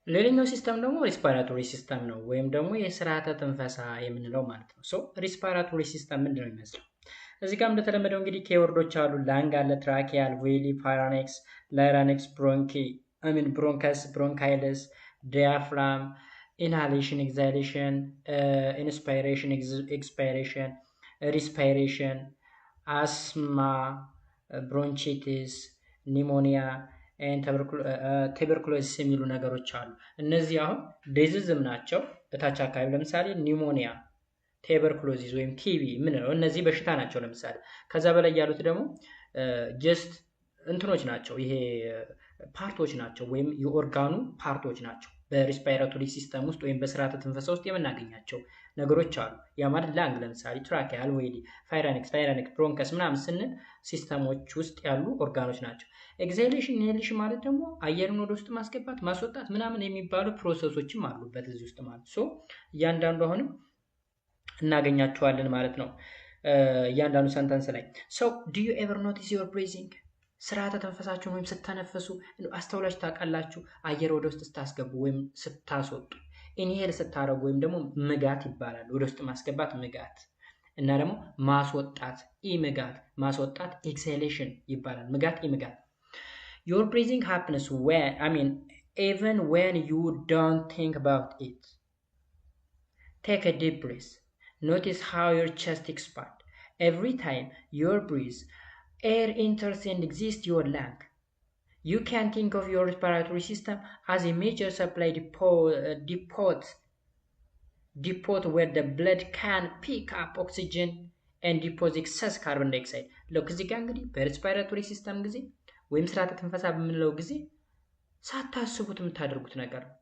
ሌላኛው ሲስተም ደግሞ ሪስፓራቶሪ ሲስተም ነው ወይም ደግሞ የስርዓተ ትንፈሳ የምንለው ማለት ነው። ሶ ሪስፓራቶሪ ሲስተም ምንድነው የሚመስለው? እዚህ ጋር እንደተለመደው እንግዲህ ኬወርዶች አሉ። ላንግ አለ፣ ትራኪያ፣ አልቬሊ፣ ፋራኔክስ፣ ላይራኔክስ፣ ብሮንከስ፣ ብሮንካይለስ፣ ዲያፍራም፣ ኢንሃሌሽን፣ ኤግዛይሌሽን፣ ኢንስፓይሬሽን፣ ኤክስፓይሬሽን፣ ሪስፓይሬሽን፣ አስማ፣ ብሮንቺቲስ፣ ኒሞኒያ፣ ቱበርኩሎሲስ የሚሉ ነገሮች አሉ። እነዚህ አሁን ዲዚዝም ናቸው። እታች አካባቢ ለምሳሌ ኒሞኒያ፣ ቱበርኩሎሲስ ወይም ቲቢ ምንለው እነዚህ በሽታ ናቸው ለምሳሌ። ከዛ በላይ ያሉት ደግሞ ጀስት እንትኖች ናቸው፣ ይሄ ፓርቶች ናቸው ወይም የኦርጋኑ ፓርቶች ናቸው። በሪስፓይራቶሪ ሲስተም ውስጥ ወይም በስርዓተ ትንፈሳ ውስጥ የምናገኛቸው ነገሮች አሉ። ያ ማለት ላንግ ለምሳሌ ትራኪያ፣ አልቬሊ፣ ፋይራኔክስ፣ ላይራኔክስ፣ ብሮንከስ ምናምን ስንል ሲስተሞች ውስጥ ያሉ ኦርጋኖች ናቸው። ኤግዛይሌሽን ኢንሄሌሽን ማለት ደግሞ አየርን ወደ ውስጥ ማስገባት ማስወጣት ምናምን የሚባሉ ፕሮሰሶችም አሉበት እዚህ ውስጥ ማለት ሶ እያንዳንዱ አሁንም እናገኛቸዋለን ማለት ነው። እያንዳንዱ ሰንተንስ ላይ ሶ ዱ ዩ ኤቨር ኖቲስ ዮር ብሪዚንግ ስርዓተ ተንፈሳችሁን ወይም ስታነፈሱ አስተውላችሁ ታውቃላችሁ? አየር ወደ ውስጥ ስታስገቡ ወይም ስታስወጡ ኢንሄል ስታደርጉ ወይም ደግሞ ምጋት ይባላል። ወደ ውስጥ ማስገባት ምጋት እና ደግሞ ማስወጣት ኢምጋት፣ ማስወጣት ኤክሴሌሽን ይባላል። ምጋት ኢምጋት። Your breathing happens even when you don't think about it. Take a deep breath. Notice how your chest expands. Every time you breathe, air enters and exits your lung. You can think of your respiratory system as a major supply depot where the blood can pick up oxygen and deposit excess carbon dioxide. Look, እዚህ ጋር እንግዲህ በሬስፓይራቶሪ ሲስተም ጊዜ ወይም ስርዓተ ትንፈሳ በምንለው ጊዜ ሳታስቡት የምታደርጉት ነገር ነው።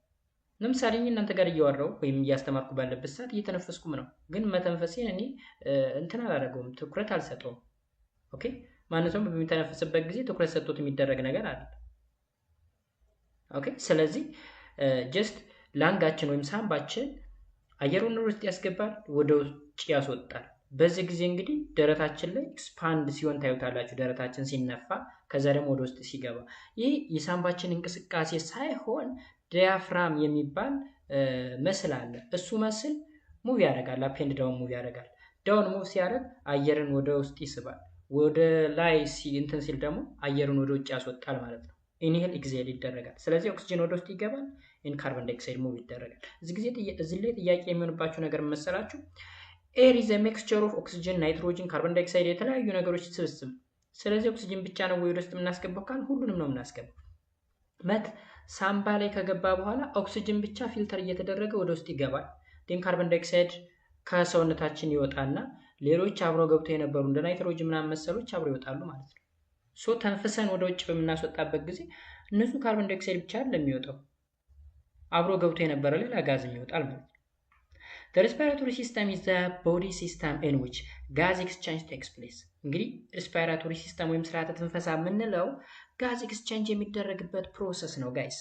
ለምሳሌ እናንተ ጋር እያወራው ወይም እያስተማርኩ ባለበት ሰዓት እየተነፈስኩም ነው፣ ግን መተንፈሴን እኔ እንትን አላደረገውም፣ ትኩረት አልሰጠውም። ኦኬ፣ ማንኛውም በሚተነፍስበት ጊዜ ትኩረት ሰጥቶት የሚደረግ ነገር አለ። ኦኬ፣ ስለዚህ ጀስት ላንጋችን ወይም ሳምባችን አየሩን ውስጥ ያስገባል፣ ወደ ውጭ ያስወጣል። በዚህ ጊዜ እንግዲህ ደረታችን ላይ ኤክስፓንድ ሲሆን ታዩታላችሁ፣ ደረታችን ሲነፋ፣ ከዛ ደግሞ ወደ ውስጥ ሲገባ። ይህ የሳምባችን እንቅስቃሴ ሳይሆን ዲያፍራም የሚባል መስል አለ። እሱ መስል ሙቭ ያደርጋል፣ አፕ ኤንድ ዳውን ሙቭ ያደርጋል። ዳውን ሙቭ ሲያደርግ አየርን ወደ ውስጥ ይስባል፣ ወደ ላይ እንትን ሲል ደግሞ አየርን ወደ ውጭ ያስወጣል ማለት ነው። ኢንሄል ኤክስሄል ይደረጋል። ስለዚህ ኦክሲጅን ወደ ውስጥ ይገባል፣ ካርቦን ዳይኦክሳይድ ሙቭ ይደረጋል። እዚህ ላይ ጥያቄ የሚሆንባችሁ ነገር መሰላችሁ? ኤር ኢዝ ኤ ሚክስቸር ኦፍ ኦክሲጅን፣ ናይትሮጅን፣ ካርቦን ዳይኦክሳይድ የተለያዩ ነገሮች ስብስብ። ስለዚህ ኦክሲጅን ብቻ ነው ወደ ውስጥ የምናስገባው ካል ሁሉንም ነው የምናስገባው። ሳምባ ላይ ከገባ በኋላ ኦክሲጅን ብቻ ፊልተር እየተደረገ ወደ ውስጥ ይገባል። ዴን ካርቦን ዳይኦክሳይድ ከሰውነታችን ይወጣና ሌሎች አብሮ ገብተው የነበሩ እንደ ናይትሮጅን ምናምን መሰሎች አብሮ ይወጣሉ ማለት ነው። ሶ ተንፍሰን ወደ ውጭ በምናስወጣበት ጊዜ ንጹህ ካርቦን ዳይኦክሳይድ ብቻ አይደለም የሚወጣው፣ አብሮ ገብቶ የነበረ ሌላ ጋዝም ይወጣል ማለት ነው። The respiratory system is the body system in which gas exchange takes place. እንግዲህ respiratory system ወይም ስርዓተ ትንፈሳ የምንለው ጋዝ ኤክስቼንጅ የሚደረግበት ፕሮሰስ ነው ጋይስ።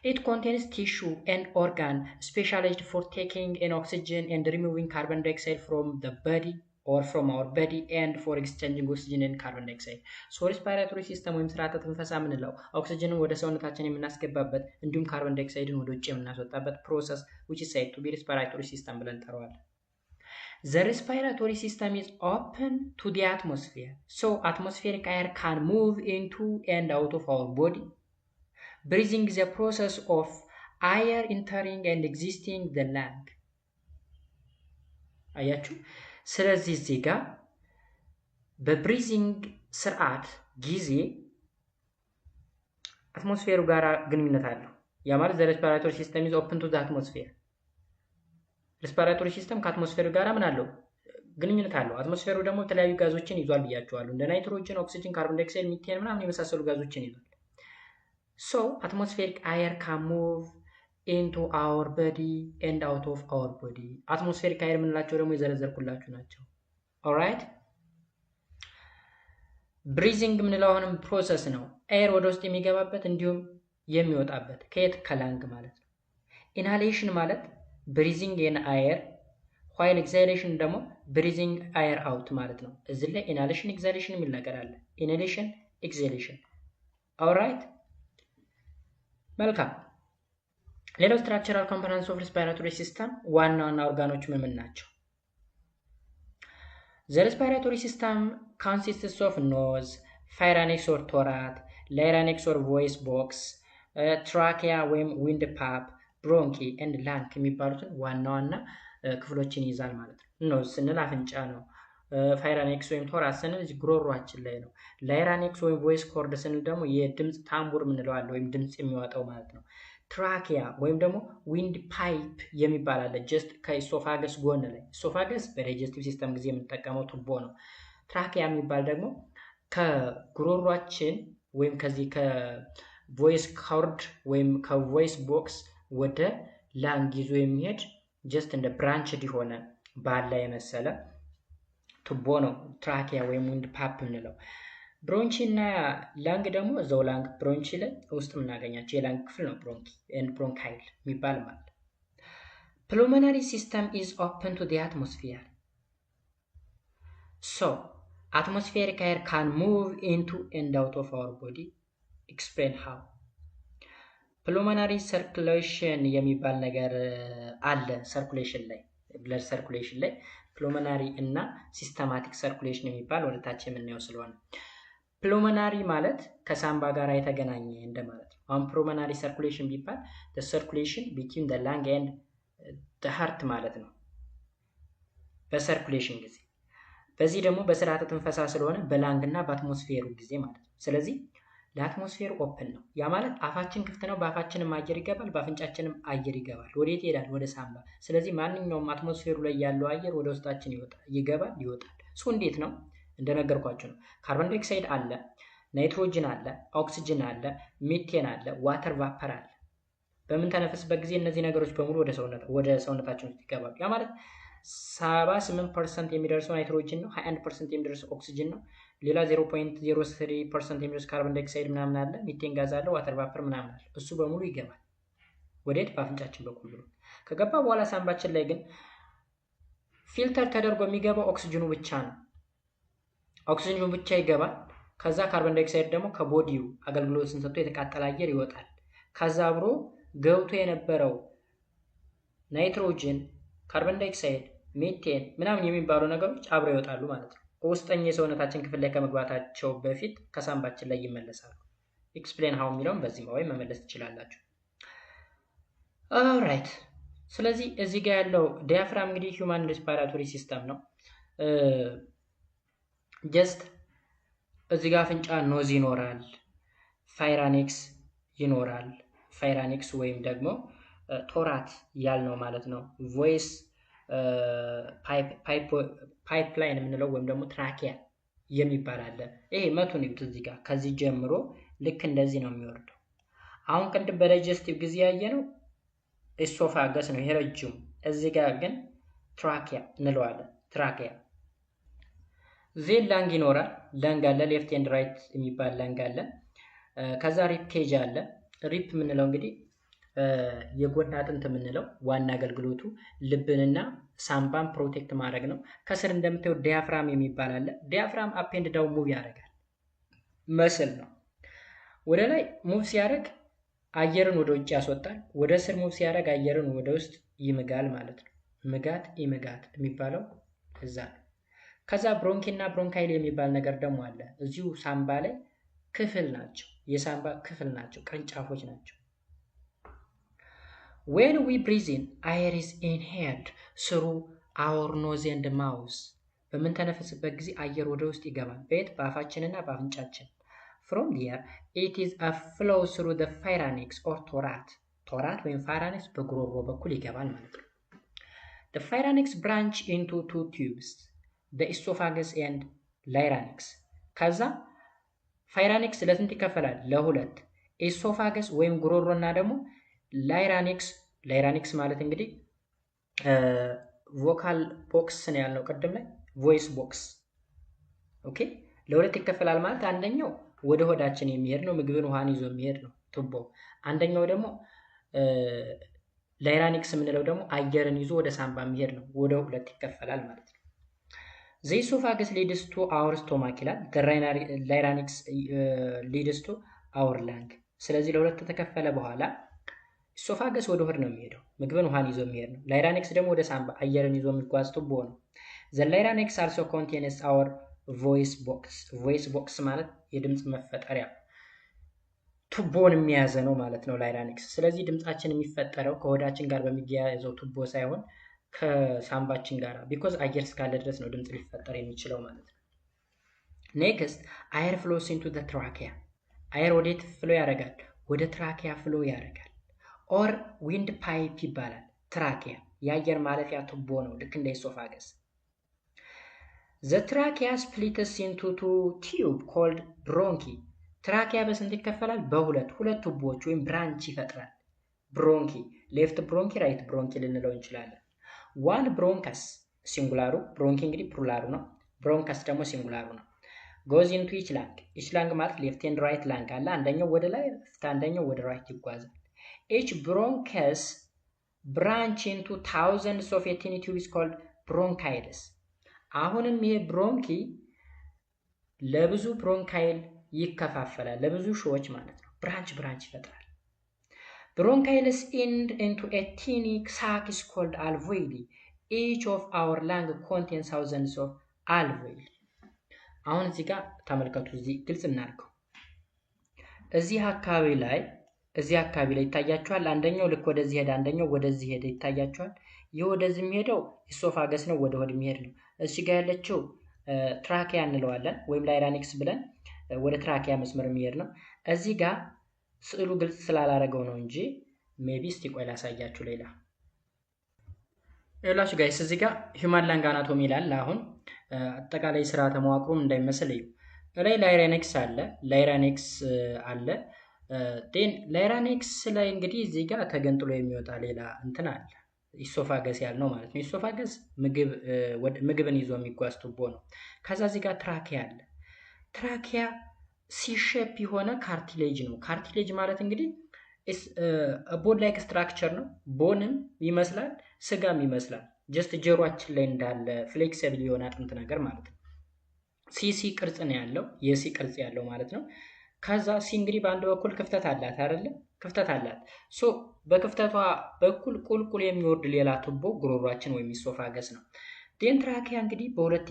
It contains tissue and organ specialized for taking in oxygen and removing carbon dioxide from the body or from our body and for exchanging oxygen and carbon dioxide. So respiratory system ወይም ስርዓተ ትንፈሳ የምንለው ኦክሲጅንን ወደ ሰውነታችን የምናስገባበት እንዲሁም ካርቦን ዳይኦክሳይድን ወደ ውጭ የምናስወጣበት ፕሮሰስ which is said to be respiratory system ብለን እንጠራዋለን። The respiratory system is open to the atmosphere. So atmospheric air can move into and out of our body. Breathing is a process of air entering and exiting the lung. አያችሁ? ስለዚህ እዚህ ጋር በብሪዚንግ ስርዓት ጊዜ አትሞስፌሩ ጋር ግንኙነት አለው። ያ ማለት respiratory system is open to the atmosphere. respiratory system ከአትሞስፌሩ ጋር ምን አለው? ግንኙነት አለው። አትሞስፌሩ ደግሞ የተለያዩ ጋዞችን ይዟል ብያቸዋለሁ። እንደ ናይትሮጅን፣ ኦክሲጅን፣ ካርቦን ዳይኦክሳይድ፣ ሚቴን ምናምን የመሳሰሉ ጋዞችን ይዟል። So atmospheric air can move into our body and out of our body. atmospheric air የምንላቸው ደግሞ የዘረዘርኩላችሁ ናቸው። alright breathing የምንለው አሁንም ፕሮሰስ ነው። ኤር ወደ ውስጥ የሚገባበት እንዲሁም የሚወጣበት ከየት ከላንግ ማለት ነው። inhalation ማለት breathing in air while exhalation ደግሞ breathing air out ማለት ነው። እዚህ ላይ inhalation exhalation የሚል ነገር አለ። inhalation exhalation alright መልካም ሌላው ስትራክቸራል ኮምፖነንትስ ኦፍ ሬስፓይራቶሪ ሲስተም ዋና ዋና ኦርጋኖች ምን ናቸው? The respiratory system consists of nose, pharynx or thorax, larynx or voice box, trachea ወይም wind pipe, bronchi and lung የሚባሉትን ዋና ዋና ክፍሎችን ይይዛል ማለት ነው። ኖዝ ስንል አፍንጫ ነው። ፋይራኔክስ ወይም ቶራክስ ስንል ጉሮሯችን ላይ ነው። ላይራኔክስ ወይም ቮይስ ኮርድ ስንል ደግሞ የድምፅ ታምቡር ምንለው አለ ወይም ድምፅ የሚወጣው ማለት ነው። ትራኪያ ወይም ደግሞ ዊንድ ፓይፕ የሚባል አለ ጀስት ከኢሶፋገስ ጎን ላይ። ኢሶፋገስ በዳይጀስቲቭ ሲስተም ጊዜ የምንጠቀመው ቱቦ ነው። ትራኪያ የሚባል ደግሞ ከጉሮሯችን ወይም ከዚህ ከቮይስ ኮርድ ወይም ከቮይስ ቦክስ ወደ ላንግ ይዞ የሚሄድ ጀስት እንደ ብራንችድ የሆነ ባላ የመሰለ ቱቦ ነው ትራኪያ ወይም ዊንድ ፓፕ የምንለው። ብሮንቺ እና ላንግ ደግሞ እዛው ላንግ ብሮንቺ ላይ ውስጥ የምናገኛቸው የላንግ ክፍል ነው ብሮንኪ ኤንድ ብሮንካይል የሚባል ማለት። ፕሉሞናሪ ሲስተም ኢዝ ኦፕን ቱ ዲ አትሞስፌር ሶ atmospheric air can move into and out of our body. Explain how. Pulmonary circulation የሚባል ነገር አለ ሰርኩሌሽን ላይ ብለድ ሰርኩሌሽን ላይ ፕሉሞናሪ እና ሲስተማቲክ ሰርኩሌሽን የሚባል ወደታች የምናየው ስለሆነ ፕሉሞናሪ ማለት ከሳምባ ጋር የተገናኘ እንደማለት ነው። አሁን ፕሉሞናሪ ሰርኩሌሽን ቢባል the circulation between the lung and the heart ማለት ነው በሰርኩሌሽን ጊዜ። በዚህ ደግሞ በስርዓተ ትንፈሳ ስለሆነ በላንግ እና በአትሞስፌሩ ጊዜ ማለት ነው። ስለዚህ ለአትሞስፌር ኦፕን ነው። ያ ማለት አፋችን ክፍት ነው፣ በአፋችንም አየር ይገባል፣ በአፍንጫችንም አየር ይገባል። ወዴት ይሄዳል? ወደ ሳምባ። ስለዚህ ማንኛውም አትሞስፌሩ ላይ ያለው አየር ወደ ውስጣችን ይገባል፣ ይወጣል። እሱ እንዴት ነው? እንደነገርኳችሁ ነው። ካርቦን ዳይኦክሳይድ አለ፣ ናይትሮጅን አለ፣ ኦክሲጅን አለ፣ ሚቴን አለ፣ ዋተር ቫፐር አለ። በምንተነፍስበት ጊዜ እነዚህ ነገሮች በሙሉ ወደ ሰውነታችን ውስጥ ይገባሉ። ያ ማለት 78% የሚደርሰው ናይትሮጅን ነው፣ 21% የሚደርሰው ኦክሲጅን ነው። ሌላ 0.03% የሚደርሰው ካርቦን ዳይኦክሳይድ ምናምን አለ፣ ሚቴን ጋዝ አለ፣ ዋተር ቫፐር ምናምን አለ። እሱ በሙሉ ይገባል። ወዴት? በአፍንጫችን በኩል ብሎ ከገባ በኋላ ሳምባችን ላይ ግን ፊልተር ተደርጎ የሚገባው ኦክሲጅኑ ብቻ ነው። ኦክሲጅኑ ብቻ ይገባል። ከዛ ካርቦን ዳይኦክሳይድ ደግሞ ከቦዲው አገልግሎትን ሰጥቶ የተቃጠለ አየር ይወጣል። ከዛ አብሮ ገብቶ የነበረው ናይትሮጅን፣ ካርቦን ዳይኦክሳይድ፣ ሚቴን ምናምን የሚባሉ ነገሮች አብረው ይወጣሉ ማለት ነው። ውስጠኛ የሰውነታችን ክፍል ላይ ከመግባታቸው በፊት ከሳምባችን ላይ ይመለሳሉ። ኤክስፕሌን ሃው የሚለውን በዚህ ወይ መመለስ ትችላላችሁ። ኦልራይት። ስለዚህ እዚህ ጋር ያለው ዲያፍራም እንግዲህ ሂውማን ሬስፓይራቶሪ ሲስተም ነው። ጀስት እዚህ ጋር አፍንጫ ኖዝ ይኖራል፣ ፋይራኔክስ ይኖራል። ፋይራኔክስ ወይም ደግሞ ቶራክ ያልነው ማለት ነው። ቮይስ ፓይፕላይን የምንለው ወይም ደግሞ ትራኪያ የሚባል አለ። ይሄ መቱን ይብት እዚህ ጋር ከዚህ ጀምሮ ልክ እንደዚህ ነው የሚወርደው። አሁን ቅድም በዳይጀስቲቭ ጊዜ ያየነው ኢሶፋገስ ነው፣ ይሄ ረጅሙ። እዚህ ጋር ግን ትራኪያ እንለዋለን። ትራኪያ ዜን ላንግ ይኖራል። ላንግ አለ፣ ሌፍት ኤንድ ራይት የሚባል ላንግ አለ። ከዛ ሪፕ ኬጅ አለ። ሪፕ የምንለው እንግዲህ የጎን አጥንት የምንለው ዋና አገልግሎቱ ልብንና ሳምባን ፕሮቴክት ማድረግ ነው። ከስር እንደምታዩ ዲያፍራም የሚባል አለ። ዲያፍራም አፕ ኤንድ ዳውን ሙቭ ያደርጋል፣ መስል ነው። ወደ ላይ ሙቭ ሲያደርግ አየርን ወደ ውጭ ያስወጣል። ወደ ስር ሙቭ ሲያደርግ አየርን ወደ ውስጥ ይምጋል ማለት ነው። ምጋት ኢምጋት የሚባለው እዛ ነው። ከዛ ብሮንኪና ብሮንካይል የሚባል ነገር ደግሞ አለ። እዚሁ ሳምባ ላይ ክፍል ናቸው፣ የሳምባ ክፍል ናቸው፣ ቅርንጫፎች ናቸው። When we breathe in, air is inhaled through our nose and mouth. በምንተነፍስበት ጊዜ አየር ወደ ውስጥ ይገባል። በየት? በአፋችንና በአፍንጫችን። From there, it is a flow through the pharynx or thorax. thorax ወይም pharynx በጉሮሮ በኩል ይገባል ማለት ነው። The pharynx branch into two tubes, the esophagus and larynx. ከዛ pharynx ለስንት ይከፈላል? ለሁለት። esophagus ወይም ጉሮሮና ደግሞ ላይራኒክስ ማለት እንግዲህ ቮካል ቦክስ ነው ያልነው ቅድም ላይ ቮይስ ቦክስ። ኦኬ፣ ለሁለት ይከፈላል ማለት አንደኛው ወደ ሆዳችን የሚሄድ ነው፣ ምግብን ውሃን ይዞ የሚሄድ ነው ቱቦ። አንደኛው ደግሞ ላይራኒክስ የምንለው ደግሞ አየርን ይዞ ወደ ሳምባ የሚሄድ ነው። ወደ ሁለት ይከፈላል ማለት ነው። the esophagus leads to our stomach ይላል። ላይራኒክስ leads to our lung። ስለዚህ ለሁለት ተከፈለ በኋላ ኢሶፋገስ ወደ ሆድ ነው የሚሄደው፣ ምግብን ውሃን ይዞ የሚሄድ ነው። ላይራኔክስ ደግሞ ወደ ሳምባ አየርን ይዞ የሚጓዝ ቱቦ ነው። ዘ ላይራኔክስ አልሶ ኮንቴንስ አወር ቮይስ ቦክስ። ቮይስ ቦክስ ማለት የድምፅ መፈጠሪያ ቱቦን የሚያዘ ነው ማለት ነው ላይራኔክስ። ስለዚህ ድምፃችን የሚፈጠረው ከሆዳችን ጋር በሚያያዘው ቱቦ ሳይሆን ከሳምባችን ጋር ቢኮዝ አየር እስካለ ድረስ ነው ድምፅ ሊፈጠር የሚችለው ማለት ነው። ኔክስት አየር ፍሎስ ኢንቱ ዘ ትራኪያ። አየር ወዴት ፍሎ ያደርጋል? ወደ ትራኪያ ፍሎ ያደርጋል። ኦር ዊንድ ፓይፕ ይባላል። ትራኪያ የአየር ማለፊያ ቱቦ ነው፣ ልክ እንደ ኢሶፋገስ። ዘ ትራኪያ ስፕሊትስ ኢንቱ ቱ ቲዩብ ኮልድ ብሮንኪ። ትራኪያ በስንት ይከፈላል? በሁለት ቱቦዎች ወይም ብራንች ይፈጥራል። ብሮንኪ፣ ሌፍት ብሮንኪ፣ ራይት ብሮንኪ ልንለው እንችላለን። ዋን ብሮንከስ ሲንጉላሩ፣ ብሮንኪ እንግዲህ ፕሉራሉ ነው። ብሮንከስ ደግሞ ሲንጉላሩ ነው። ጎዝ ኢንቱ ኢች ላንግ። ኢች ላንግ ማለት ሌፍት ኤንድ ራይት ላንግ አለ። አንደኛው ወደ ላይ አንደኛው ወደ ራይት ይጓዛል። Each bronchus branch into thousands of tiny tubes called bronchials. አሁንም ይሄ ብሮንኪ ለብዙ ብሮንካይል ይከፋፈላል፣ ለብዙ ሾዎች ማለት ነው። ብራንች ይፈጥራል። Bronchials end into a tiny sac is called alveoli. Each of our lung contains thousands of alveoli. አሁን እዚህ ጋር ተመልከቱ፣ እዚህ ግልጽ እናድርገው። እዚህ አካባቢ ላይ ይታያችኋል። አንደኛው ልክ ወደዚህ ሄደ፣ አንደኛው ወደዚህ ሄደ ይታያችኋል። ይህ ወደዚህ የሚሄደው ኢሶፋገስ ነው፣ ወደ ሆድ የሚሄድ ነው። እዚህ ጋር ያለችው ትራኪያ እንለዋለን ወይም ላይራኒክስ ብለን ወደ ትራኪያ መስመር የሚሄድ ነው። እዚህ ጋር ስዕሉ ግልጽ ስላላረገው ነው እንጂ ሜቢ እስቲ ቆይ ላሳያችሁ ሌላ። ይላችሁ ጋይስ እዚህ ጋር ሂውማን ላንግ አናቶሚ ይላል። አሁን አጠቃላይ ስርዓተ መዋቅሩም እንዳይመስል እዩ። ላይራኒክስ አለ ዴን ላይራኒክስ ላይ እንግዲህ እዚህ ጋር ተገንጥሎ የሚወጣ ሌላ እንትን አለ፣ ኢሶፋገስ ያልነው ማለት ነው። ኢሶፋገስ ምግብን ይዞ የሚጓዝ ቱቦ ነው። ከዛ እዚህ ጋር ትራኪያ አለ። ትራኪያ ሲሼፕ የሆነ ካርቲሌጅ ነው። ካርቲሌጅ ማለት እንግዲህ ቦን ላይክ ስትራክቸር ነው። ቦንም ይመስላል፣ ስጋም ይመስላል። ጀስት ጀሯችን ላይ እንዳለ ፍሌክሲብል የሆነ አጥንት ነገር ማለት ነው። ሲሲ ቅርጽ ነው ያለው፣ የሲ ቅርጽ ያለው ማለት ነው። ከዛ ሲ እንግዲህ በአንድ በኩል ክፍተት አላት አይደለ? ክፍተት አላት። ሶ በክፍተቷ በኩል ቁልቁል የሚወርድ ሌላ ቱቦ ጉሮሯችን ወይም ኢሶፋገስ ነው። ዴንትራኪያ እንግዲህ በሁለት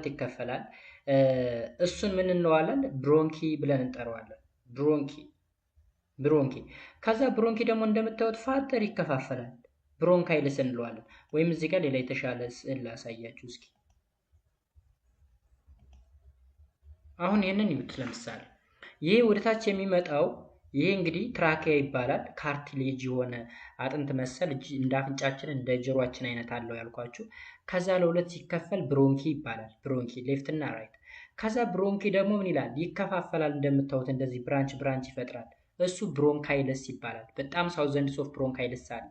ይከፈላል። እሱን ምን እንለዋለን? ብሮንኪ ብለን እንጠራዋለን። ብሮንኪ። ከዛ ብሮንኪ ደግሞ እንደምታዩት ፋርተር ይከፋፈላል። ብሮንካይልስ እንለዋለን። ወይም እዚህ ጋር ሌላ የተሻለ ስዕል ላሳያችሁ እስኪ። አሁን ይሄንን ይዩት። ለምሳሌ ይሄ ወደታች የሚመጣው ይሄ እንግዲህ ትራኪያ ይባላል። ካርቲሌጅ የሆነ አጥንት መሰል እንደ አፍንጫችን እንደ ጆሮአችን አይነት አለው ያልኳችሁ። ከዛ ለሁለት ሲከፈል ብሮንኪ ይባላል። ብሮንኪ ሌፍት እና ራይት። ከዛ ብሮንኪ ደግሞ ምን ይላል? ይከፋፈላል። እንደምታዩት እንደዚህ ብራንች ይፈጥራል። እሱ ብሮንካይልስ ይባላል። በጣም ሳውዘንድስ ኦፍ ብሮንካይልስ አለ።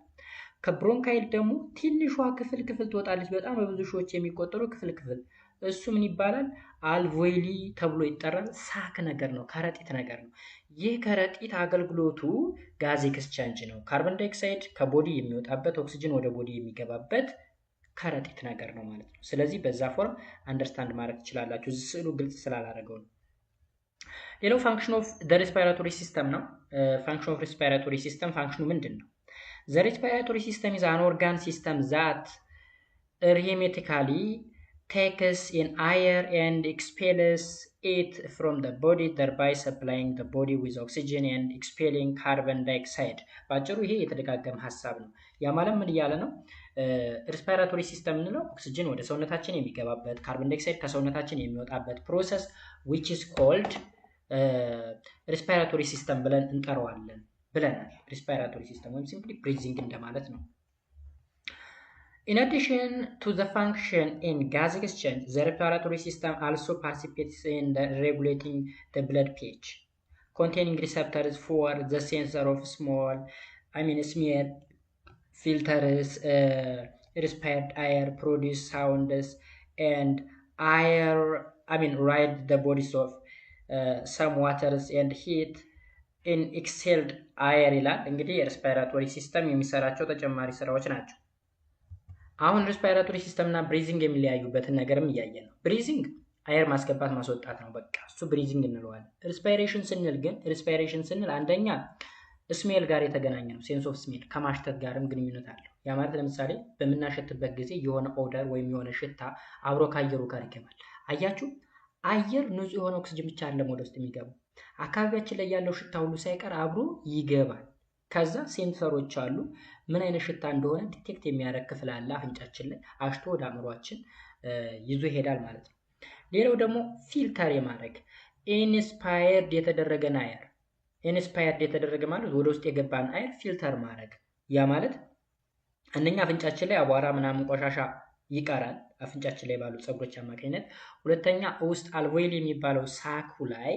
ከብሮንካይል ደግሞ ትንሿ ክፍል ትወጣለች። በጣም በብዙ ሺዎች የሚቆጠሩ ክፍል እሱ ምን ይባላል? አልቬሊ ተብሎ ይጠራል። ሳክ ነገር ነው፣ ከረጢት ነገር ነው። ይህ ከረጢት አገልግሎቱ ጋዝ ኤክስቼንጅ ነው። ካርቦን ዳይኦክሳይድ ከቦዲ የሚወጣበት፣ ኦክሲጅን ወደ ቦዲ የሚገባበት ከረጢት ነገር ነው ማለት ነው። ስለዚህ በዛ ፎርም አንደርስታንድ ማድረግ ትችላላችሁ። እዚህ ስዕሉ ግልጽ ስላላደረገው ነው። ሌላው ፋንክሽን ኦፍ ዘ ሬስፓይራቶሪ ሲስተም ነው። ፋንክሽን ኦፍ ሬስፓይራቶሪ ሲስተም ፋንክሽኑ ምንድን ነው? ዘ ሬስፓይራቶሪ ሲስተም ኢዝ አን ኦርጋን ሲስተም ዛት hermetically takes in air and expels it from the body, thereby supplying the body with oxygen and expelling carbon dioxide. ባጭሩ ይሄ የተደጋገመ ሐሳብ ነው። ያ ማለት ምን እያለ ነው? ሬስፓይራቶሪ ሲስተም እንለው ኦክሲጅን ወደ ሰውነታችን የሚገባበት፣ ካርቦን ዳይኦክሳይድ ከሰውነታችን የሚወጣበት ፕሮሰስ which is called ሬስፓይራቶሪ ሲስተም ብለን እንጠራዋለን ብለናል። ሬስፓይራቶሪ ሲስተም ወይም ሲምፕሊ ብሪዚንግ እንደማለት ነው። In addition to the function in gas exchange, the respiratory system also participates in regulating the blood pH, containing receptors for the sensor of small filters, respired air, produce sounds, and ride the bodies of some waters and heat in exhaled air ይላል። እንግዲህ የሬስፓይራቶሪ ሲስተም የሚሰራቸው ተጨማሪ ስራዎች ናቸው። አሁን ሬስፓይራቶሪ ሲስተም እና ብሪዚንግ የሚለያዩበትን ነገርም እያየን ነው። ብሪዚንግ አየር ማስገባት ማስወጣት ነው፣ በቃ እሱ ብሪዚንግ እንለዋለን። ሬስፓይሬሽን ስንል አንደኛ ስሜል ጋር የተገናኘ ነው። ሴንስ ኦፍ ስሜል ከማሽተት ጋርም ግንኙነት አለው። ያ ማለት ለምሳሌ በምናሸትበት ጊዜ የሆነ ኦደር ወይም የሆነ ሽታ አብሮ ከአየሩ ጋር ይገባል። አያችሁ፣ አየር ንጹህ የሆነ ኦክስጅን ብቻ አይደለም ወደ ውስጥ የሚገባው፣ አካባቢያችን ላይ ያለው ሽታ ሁሉ ሳይቀር አብሮ ይገባል። ከዛ ሴንሰሮች አሉ፣ ምን አይነት ሽታ እንደሆነ ዲቴክት የሚያደርግ ክፍል አለ አፍንጫችን ላይ፣ አሽቶ ወደ አእምሯችን ይዞ ይሄዳል ማለት ነው። ሌላው ደግሞ ፊልተር የማድረግ ኢንስፓየርድ የተደረገን አየር፣ ኢንስፓየርድ የተደረገ ማለት ወደ ውስጥ የገባን አየር ፊልተር ማድረግ። ያ ማለት አንደኛ አፍንጫችን ላይ አቧራ ምናምን ቆሻሻ ይቀራል አፍንጫችን ላይ ባሉ ፀጉሮች አማካኝነት። ሁለተኛ ውስጥ አልቬኦል የሚባለው ሳኩ ላይ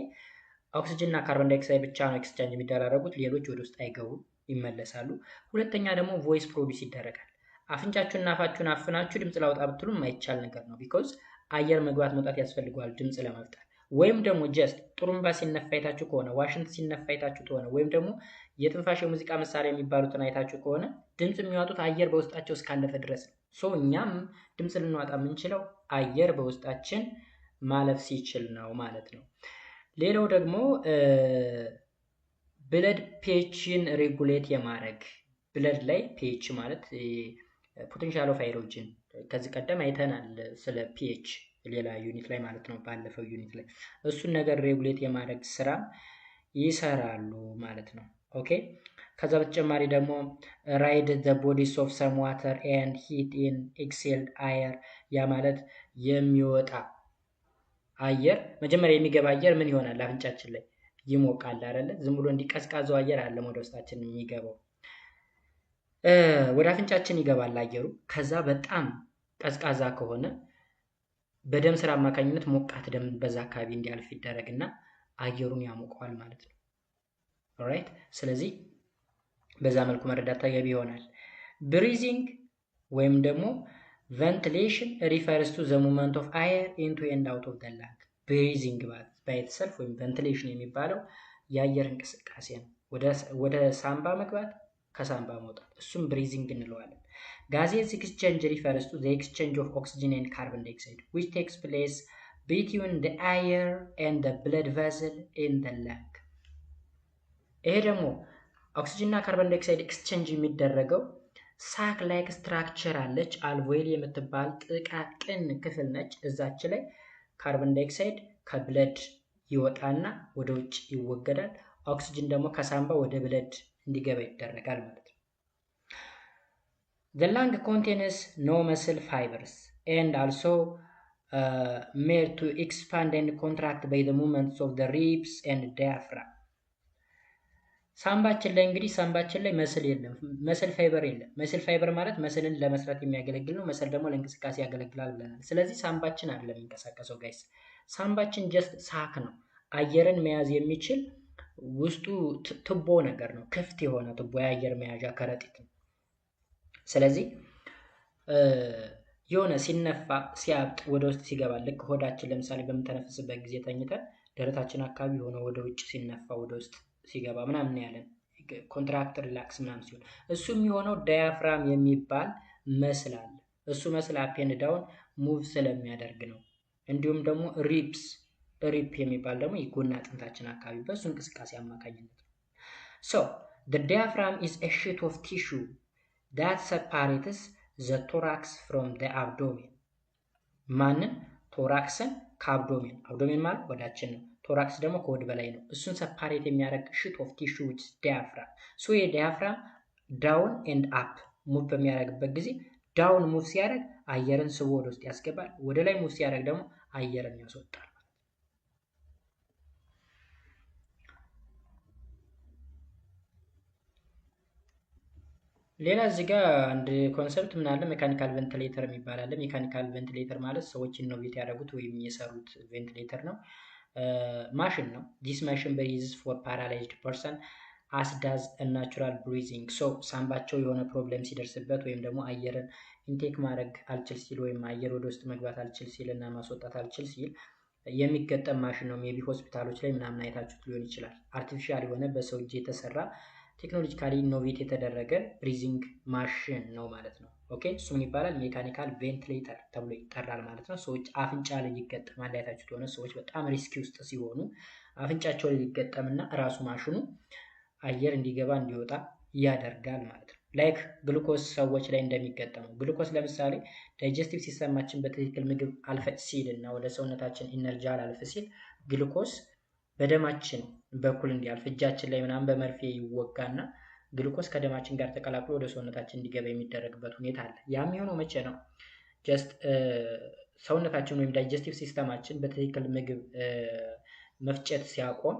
ኦክሲጅን እና ካርቦን ዳይኦክሳይድ ብቻ ነው ኤክስቼንጅ የሚደራረጉት፣ ሌሎች ወደ ውስጥ አይገቡም፣ ይመለሳሉ። ሁለተኛ ደግሞ ቮይስ ፕሮዲስ ይደረጋል። አፍንጫችሁንና አፋችሁን አፍናችሁ ድምፅ ላውጣ ብትሉ የማይቻል ነገር ነው። ቢኮዝ አየር መግባት መውጣት ያስፈልገዋል ድምፅ ለመፍጠር። ወይም ደግሞ ጀስት ጥሩምባ ሲነፋ አይታችሁ ከሆነ፣ ዋሽንት ሲነፋ አይታችሁ ከሆነ፣ ወይም ደግሞ የትንፋሽ የሙዚቃ መሳሪያ የሚባሉትን አይታችሁ ከሆነ ድምፅ የሚዋጡት አየር በውስጣቸው እስካለፈ ድረስ ነው። ሶ እኛም ድምፅ ልንዋጣ የምንችለው አየር በውስጣችን ማለፍ ሲችል ነው ማለት ነው። ሌላው ደግሞ ብለድ ፒኤችን ሬጉሌት የማድረግ፣ ብለድ ላይ ፒኤች ማለት ፖቴንሻል ኦፍ ሃይድሮጅን ከዚህ ቀደም አይተናል ስለ ፒኤች ሌላ ዩኒት ላይ ማለት ነው፣ ባለፈው ዩኒት ላይ እሱን ነገር ሬጉሌት የማድረግ ስራ ይሰራሉ ማለት ነው። ኦኬ። ከዛ በተጨማሪ ደግሞ ራይድ ዘ ቦዲስ ኦፍ ሰም ዋተር ኤንድ ሂት ኢን ኤክሴልድ አየር፣ ያ ማለት የሚወጣ አየር መጀመሪያ የሚገባ አየር ምን ይሆናል? አፍንጫችን ላይ ይሞቃል አይደለ? ዝም ብሎ እንዲቀዝቃዘው አየር አለ ወደ ውስጣችን የሚገባው፣ ወደ አፍንጫችን ይገባል አየሩ። ከዛ በጣም ቀዝቃዛ ከሆነ በደም ስር አማካኝነት ሞቃት ደም በዛ አካባቢ እንዲያልፍ ይደረግና አየሩን ያሞቀዋል ማለት ነው። ኦራይት። ስለዚህ በዛ መልኩ መረዳት ተገቢ ይሆናል። ብሪዚንግ ወይም ደግሞ ቬንቲሌሽን ሪፈርስ ቱ ዘ ሙቭመንት ኦፍ አየር ኢንቱ ኤንድ አውት ኦፍ ዘ ላንግ። ብሪዚንግ ባይ ኢትሰልፍ ወይም ቬንቲሌሽን የሚባለው የአየር እንቅስቃሴ ነው፣ ወደ ሳምባ መግባት ከሳምባ መውጣት፣ እሱም ብሪዚንግ እንለዋለን። ጋዜስ ኤክስቼንጅ ሪፈርስ ቱ ዘ ኤክስቼንጅ ኦፍ ኦክሲጅን ኤንድ ካርቦን ዳይኦክሳይድ which takes place between the air and the blood vessel in the lung። ይሄ ደግሞ ኦክሲጅን እና ካርቦን ዳይኦክሳይድ ኤክስቼንጅ የሚደረገው ሳክ ላይክ ስትራክቸር አለች፣ አልቬኦል የምትባል ጥቃቅን ክፍል ነች። እዛች ላይ ካርቦን ዳይኦክሳይድ ከብለድ ይወጣና ወደ ውጭ ይወገዳል። ኦክሲጅን ደግሞ ከሳምባ ወደ ብለድ እንዲገባ ይደረጋል ማለት ነው። The lung contains no muscle fibers and also made to expand and contract by the movements of the ribs and diaphragm። ሳምባችን ላይ እንግዲህ ሳምባችን ላይ መስል የለም፣ መስል ፋይበር የለም። መስል ፋይበር ማለት መስልን ለመስራት የሚያገለግል ነው። መስል ደግሞ ለእንቅስቃሴ ያገለግላል ብለናል። ስለዚህ ሳምባችን አይደለም የሚንቀሳቀሰው ጋይስ፣ ሳምባችን ጀስት ሳክ ነው፣ አየርን መያዝ የሚችል ውስጡ ቱቦ ነገር ነው፣ ክፍት የሆነ ቱቦ፣ የአየር መያዣ ከረጢት ነው። ስለዚህ የሆነ ሲነፋ ሲያብጥ ወደ ውስጥ ሲገባ፣ ልክ ሆዳችን ለምሳሌ በምንተነፍስበት ጊዜ ተኝተን ደረታችን አካባቢ የሆነ ወደ ውጭ ሲነፋ ወደ ውስጥ ሲገባ ምናምን ያለን ኮንትራክት ሪላክስ ምናምን ሲሆን፣ እሱ የሚሆነው ዳያፍራም የሚባል መስል አለ። እሱ መስል አፕ ኤንድ ዳውን ሙቭ ስለሚያደርግ ነው። እንዲሁም ደግሞ ሪፕ የሚባል ደግሞ የጎን አጥንታችን አካባቢ በሱ እንቅስቃሴ አማካኝነት ነው። ሶ the diaphragm is a sheet of tissue that separates the thorax from the abdomen። ማንን? ቶራክስን ከአብዶሜን። አብዶሜን ማለት ወዳችን ነው፣ ቶራክስ ደግሞ ከወድ በላይ ነው። እሱን ሰፓሬት የሚያደርግ ሺት ኦፍ ቲሹ which is diaphragm። ሶ የዲያፍራም ዳውን ኤንድ አፕ ሙቭ በሚያደርግበት ጊዜ ዳውን ሙቭ ሲያደርግ አየርን ስቦ ወደ ውስጥ ያስገባል፣ ወደ ላይ ሙቭ ሲያደርግ ደግሞ አየርን ያስወጣል። ሌላ እዚህ ጋር አንድ ኮንሰፕት ምን አለ? ሜካኒካል ቬንቲሌተር የሚባል አለ። ሜካኒካል ቬንቲሌተር ማለት ሰዎች ኢኖቬት ያደረጉት ወይም የሰሩት ቬንቲሌተር ነው፣ ማሽን ነው። ዲስ ማሽን በዩዝስ ፎር ፓራላይዝድ ፐርሰን አስ ዳዝ ናቹራል ብሪዚንግ። ሶ ሳምባቸው የሆነ ፕሮብሌም ሲደርስበት ወይም ደግሞ አየርን ኢንቴክ ማድረግ አልችል ሲል ወይም አየር ወደ ውስጥ መግባት አልችል ሲል እና ማስወጣት አልችል ሲል የሚገጠም ማሽን ነው። ሜቢ ሆስፒታሎች ላይ ምናምን አይታችሁት ሊሆን ይችላል። አርቲፊሻል የሆነ በሰው እጅ የተሰራ ቴክኖሎጂካሊ ኢኖቬት የተደረገ ብሪዚንግ ማሽን ነው ማለት ነው። ኦኬ፣ እሱ ምን ይባላል? ሜካኒካል ቬንቲሌተር ተብሎ ይጠራል ማለት ነው። ሰዎች አፍንጫ ላይ ይገጠማል። አይታችሁት ሆነ ሰዎች በጣም ሪስኪ ውስጥ ሲሆኑ አፍንጫቸው ላይ ይገጠምና ራሱ ማሽኑ አየር እንዲገባ እንዲወጣ ያደርጋል ማለት ነው። ላይክ ግሉኮስ ሰዎች ላይ እንደሚገጠመው ግሉኮስ ለምሳሌ ዳይጀስቲቭ ሲስተማችን በትክክል ምግብ አልፈጭ ሲል እና ወደ ሰውነታችን ኢነርጂ አላልፍ ሲል ግሉኮስ በደማችን በኩል እንዲያልፍ እጃችን ላይ ምናምን በመርፌ ይወጋና ግሉኮስ ከደማችን ጋር ተቀላቅሎ ወደ ሰውነታችን እንዲገባ የሚደረግበት ሁኔታ አለ። ያ የሚሆነው መቼ ነው? ጀስት ሰውነታችን ወይም ዳይጀስቲቭ ሲስተማችን በትክክል ምግብ መፍጨት ሲያቆም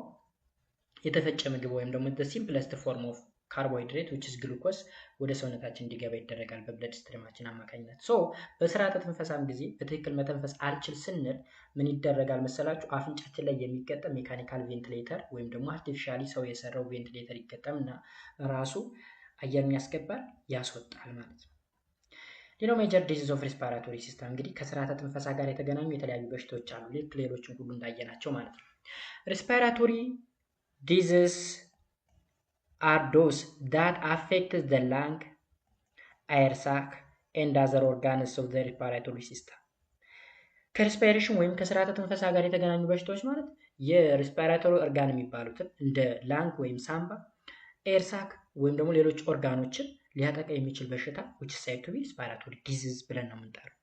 የተፈጨ ምግብ ወይም ደግሞ the simplest form of carbohydrate which is glucose ወደ ሰውነታችን እንዲገባ ይደረጋል በብለድ ስትሪማችን አማካኝነት። ሶ በስርዓተ ትንፈሳም ጊዜ በትክክል መተንፈስ አልችል ስንል ምን ይደረጋል መሰላችሁ? አፍንጫችን ላይ የሚገጠም ሜካኒካል ቬንቲሌተር ወይም ደግሞ አርቲፊሻሊ ሰው የሰራው ቬንቲሌተር ይገጠምና ራሱ አየር ያስገባል ያስወጣል ማለት ነው። ሌላው ሜጀር ዲዚዝ ኦፍ ሬስፓራቶሪ ሲስተም እንግዲህ ከስርዓተ ትንፈሳ ጋር የተገናኙ የተለያዩ በሽታዎች አሉ፣ ልክ ሌሎችን ሁሉ እንዳየናቸው ማለት ነው። ሬስፓራቶሪ diseases are those that affect the lung, air sac, and other organs of the respiratory system. ከሬስፓይሬሽን ወይም ከስርዓተ ትንፈሳ ጋር የተገናኙ በሽታዎች ማለት የሬስፓራቶሪ ኦርጋን የሚባሉትን እንደ ላንግ ወይም ሳምባ፣ ኤር ሳክ ወይም ደግሞ ሌሎች ኦርጋኖችን ሊያጠቃ የሚችል በሽታ which is said to be respiratory disease ብለን ነው የምንጠራው።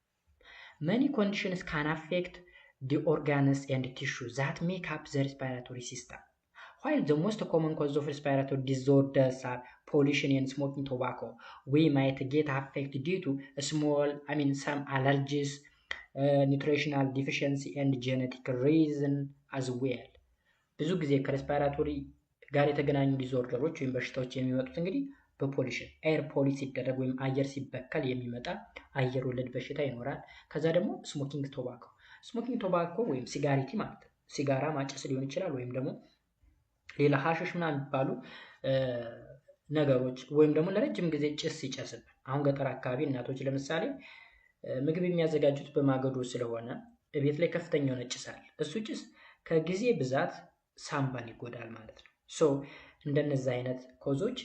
Many conditions can affect the organs and tissue that make up the respiratory system. While the most common cause of respiratory disorders are pollution and smoking tobacco, we might get affected due to some allergies, nutritional deficiency and genetic reason as well. ብዙ ጊዜ ከሬስፓራቶሪ ጋር የተገናኙ ዲስኦርደሮች ወይም በሽታዎች የሚመጡት እንግዲህ በፖሊሽን ኤር ፖሊስ ሲደረግ ወይም አየር ሲበከል የሚመጣ አየር ወለድ በሽታ ይኖራል። ከዛ ደግሞ ስሞኪንግ ቶባኮ ወይም ሲጋሪቲ ማለት ነው። ሲጋራ ማጨስ ሊሆን ይችላል ወይም ደግሞ ሌላ ሀሽሽ ምናምን የሚባሉ ነገሮች ወይም ደግሞ ለረጅም ጊዜ ጭስ ሲጨስብን፣ አሁን ገጠር አካባቢ እናቶች ለምሳሌ ምግብ የሚያዘጋጁት በማገዶ ስለሆነ ቤት ላይ ከፍተኛ የሆነ ጭስ አለ። እሱ ጭስ ከጊዜ ብዛት ሳምባን ይጎዳል ማለት ነው። ሶ እንደነዚህ አይነት ኮዞች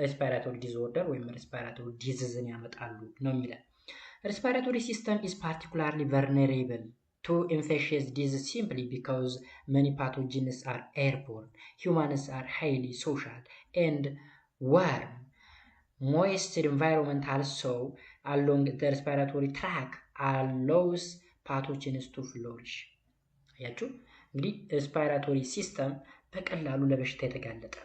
ሬስፓራቶሪ ዲስኦርደር ወይም ሬስፓራቶሪ ዲዚዝን ያመጣሉ ነው የሚለን። ሬስፓራቶሪ ሲስተም is particularly vulnerable to infectious disease simply because many pathogens are airborne. Humans are highly social and warm. Moist environment also along the respiratory tract allows pathogens to flourish. ያችሁ እንግዲህ ሬስፓራቶሪ ሲስተም በቀላሉ ለበሽታ የተጋለጠ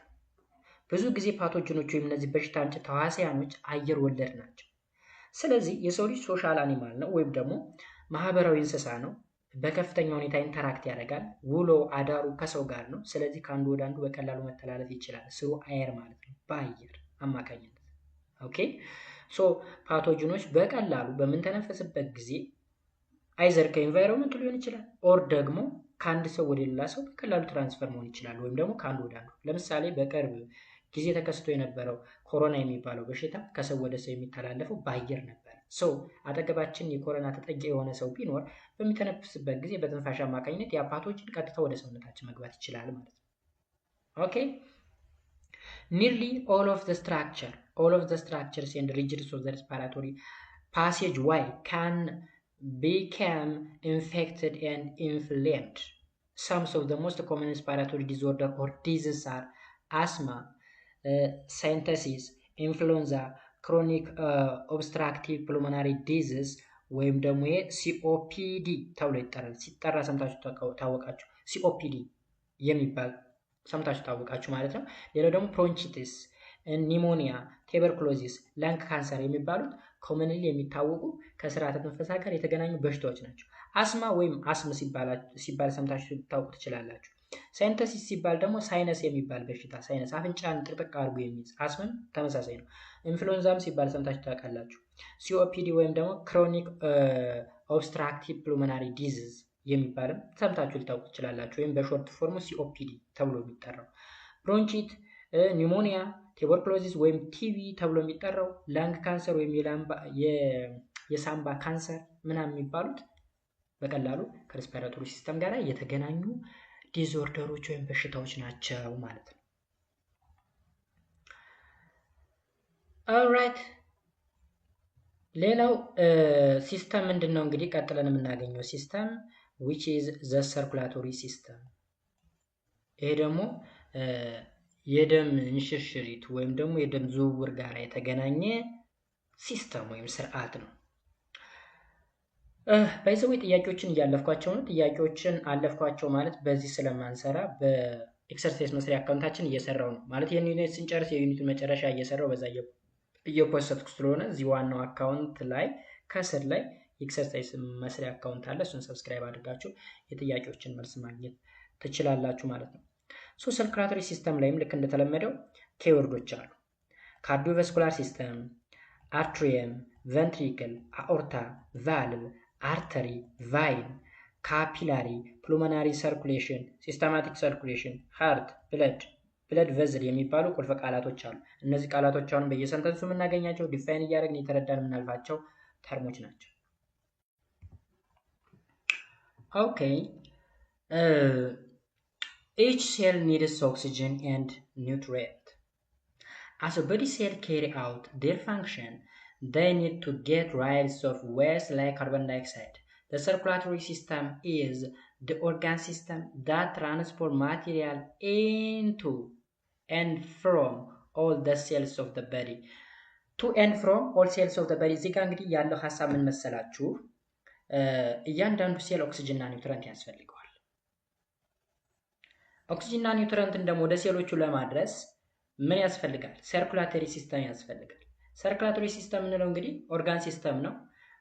ብዙ ጊዜ ፓቶጅኖች ወይም እነዚህ በሽታ አምጪ ተዋሲያኖች አየር ወለድ ናቸው። ስለዚህ የሰው ልጅ ሶሻል አኒማል ነው ወይም ደግሞ ማህበራዊ እንስሳ ነው። በከፍተኛ ሁኔታ ኢንተራክት ያደርጋል። ውሎ አዳሩ ከሰው ጋር ነው። ስለዚህ ከአንዱ ወደ አንዱ በቀላሉ መተላለፍ ይችላል። ስሩ አየር ማለት ነው፣ በአየር አማካኝነት። ኦኬ ሶ ፓቶጅኖች በቀላሉ በምንተነፈስበት ጊዜ አይዘር ከኢንቫይሮንመንት ሊሆን ይችላል ኦር ደግሞ ከአንድ ሰው ወደ ሌላ ሰው በቀላሉ ትራንስፈር መሆን ይችላል፣ ወይም ደግሞ ከአንዱ ወደ አንዱ። ለምሳሌ በቅርብ ጊዜ ተከስቶ የነበረው ኮሮና የሚባለው በሽታ ከሰው ወደ ሰው የሚተላለፈው በአየር ነበር። ሰው አጠገባችን የኮሮና ተጠቂ የሆነ ሰው ቢኖር በሚተነፍስበት ጊዜ በትንፋሽ አማካኝነት ያ ፓቶጅን ቀጥታ ወደ ሰውነታችን መግባት ይችላል ማለት ነው። ኦኬ nearly all of the structures and regions of the respiratory passageway can become infected and inflamed. Some of the most common respiratory disorder or diseases are asthma, sinusitis, influenza, chronic obstructive pulmonary disease ወይም ደግሞ ሲኦፒዲ ተብሎ ይጠራል። ሲጠራ ሰምታችሁ ታወቃችሁ። ሲኦፒዲ የሚባል ሰምታችሁ ታወቃችሁ ማለት ነው። ሌላው ደግሞ ብሮንቺቲስ፣ ኒሞኒያ፣ ቱበርኩሎሲስ፣ ላንግ ካንሰር የሚባሉት ኮመንሊ የሚታወቁ ከስርዓተ ትንፈሳ ጋር የተገናኙ በሽታዎች ናቸው። አስማ ወይም አስም ሲባል ሰምታችሁ ታውቁ ትችላላችሁ። ሳይነሲስ ሲባል ደግሞ ሳይነስ የሚባል በሽታ፣ ሳይነስ አፍንጫን ጥቅጥቅ አድርጎ የሚይዝ፣ አስምም ተመሳሳይ ነው። ኢንፍሉዌንዛም ሲባል ሰምታችሁ ታውቃላችሁ። ሲኦፒዲ ወይም ደግሞ ክሮኒክ ኦብስትራክቲቭ ፕሉሞናሪ ዲዚዝ የሚባልም ሰምታችሁ ልታውቁ ትችላላችሁ፣ ወይም በሾርት ፎርሙ ሲኦፒዲ ተብሎ የሚጠራው። ብሮንቺት፣ ኒሞኒያ፣ ቱበርኩሎሲስ ወይም ቲቪ ተብሎ የሚጠራው፣ ላንግ ካንሰር ወይም የሳምባ ካንሰር ምናምን የሚባሉት በቀላሉ ከሬስፓራቶሪ ሲስተም ጋር የተገናኙ ዲስኦርደሮች ወይም በሽታዎች ናቸው ማለት ነው። ኦልራይት ሌላው ሲስተም ምንድነው? እንግዲህ ቀጥለን የምናገኘው ሲስተም which is the circulatory system። ይሄ ደግሞ የደም እንሽርሽሪት ወይም ደግሞ የደም ዝውውር ጋር የተገናኘ ሲስተም ወይም ስርዓት ነው። ባይዘው ጥያቄዎችን እያለፍኳቸው ነው። ጥያቄዎችን አለፍኳቸው ማለት በዚህ ስለማንሰራ በኤክሰርሳይዝ መስሪያ አካውንታችን እየሰራው ነው ማለት ይሄን ዩኒት ስንጨርስ የዩኒቱን መጨረሻ እየሰራው በዛ እየፖስትኩ ስለሆነ እዚህ ዋናው አካውንት ላይ ከስር ላይ ኤክሰርሳይዝ መስሪያ አካውንት አለ። እሱን ሰብስክራይብ አድርጋችሁ የጥያቄዎችን መልስ ማግኘት ትችላላችሁ ማለት ነው። ሶ ሰርኩላቶሪ ሲስተም ላይም ልክ እንደተለመደው ኬወርዶች አሉ። ካርዲዮቫስኩላር ሲስተም፣ አርትሪየም፣ ቨንትሪክል፣ አኦርታ፣ ቫልቭ፣ አርተሪ፣ ቫይን፣ ካፒላሪ፣ ፕሉሞናሪ ሰርኩሌሽን፣ ሲስተማቲክ ሰርኩሌሽን፣ ሃርት፣ ብለድ ቨዝል የሚባሉ ቁልፍ ቃላቶች አሉ። እነዚህ ቃላቶች አሁን በየሰንተንሱ የምናገኛቸው ዲፋይን እያደረግን የተረዳን የምናልፋቸው ተርሞች ናቸው። ኦኬ each cell needs oxygen and nutrient. As a body cell carry out their function, they need to get rid of waste like carbon dioxide. The circulatory system is the organ system that transport material into and from all the cells of the body. To and from all cells of the body. እዚህ ጋር እንግዲህ ያለው ሐሳብ ምን መሰላችሁ? እያንዳንዱ ሴል ኦክሲጅን እና ኒውትረንት ያስፈልገዋል። ኦክሲጅን እና ኒውትረንትን ደግሞ ወደ ሴሎቹ ለማድረስ ምን ያስፈልጋል? ሰርኩላቶሪ ሲስተም ያስፈልጋል። ሰርኩላቶሪ ሲስተም እንለው እንግዲህ ኦርጋን ሲስተም ነው።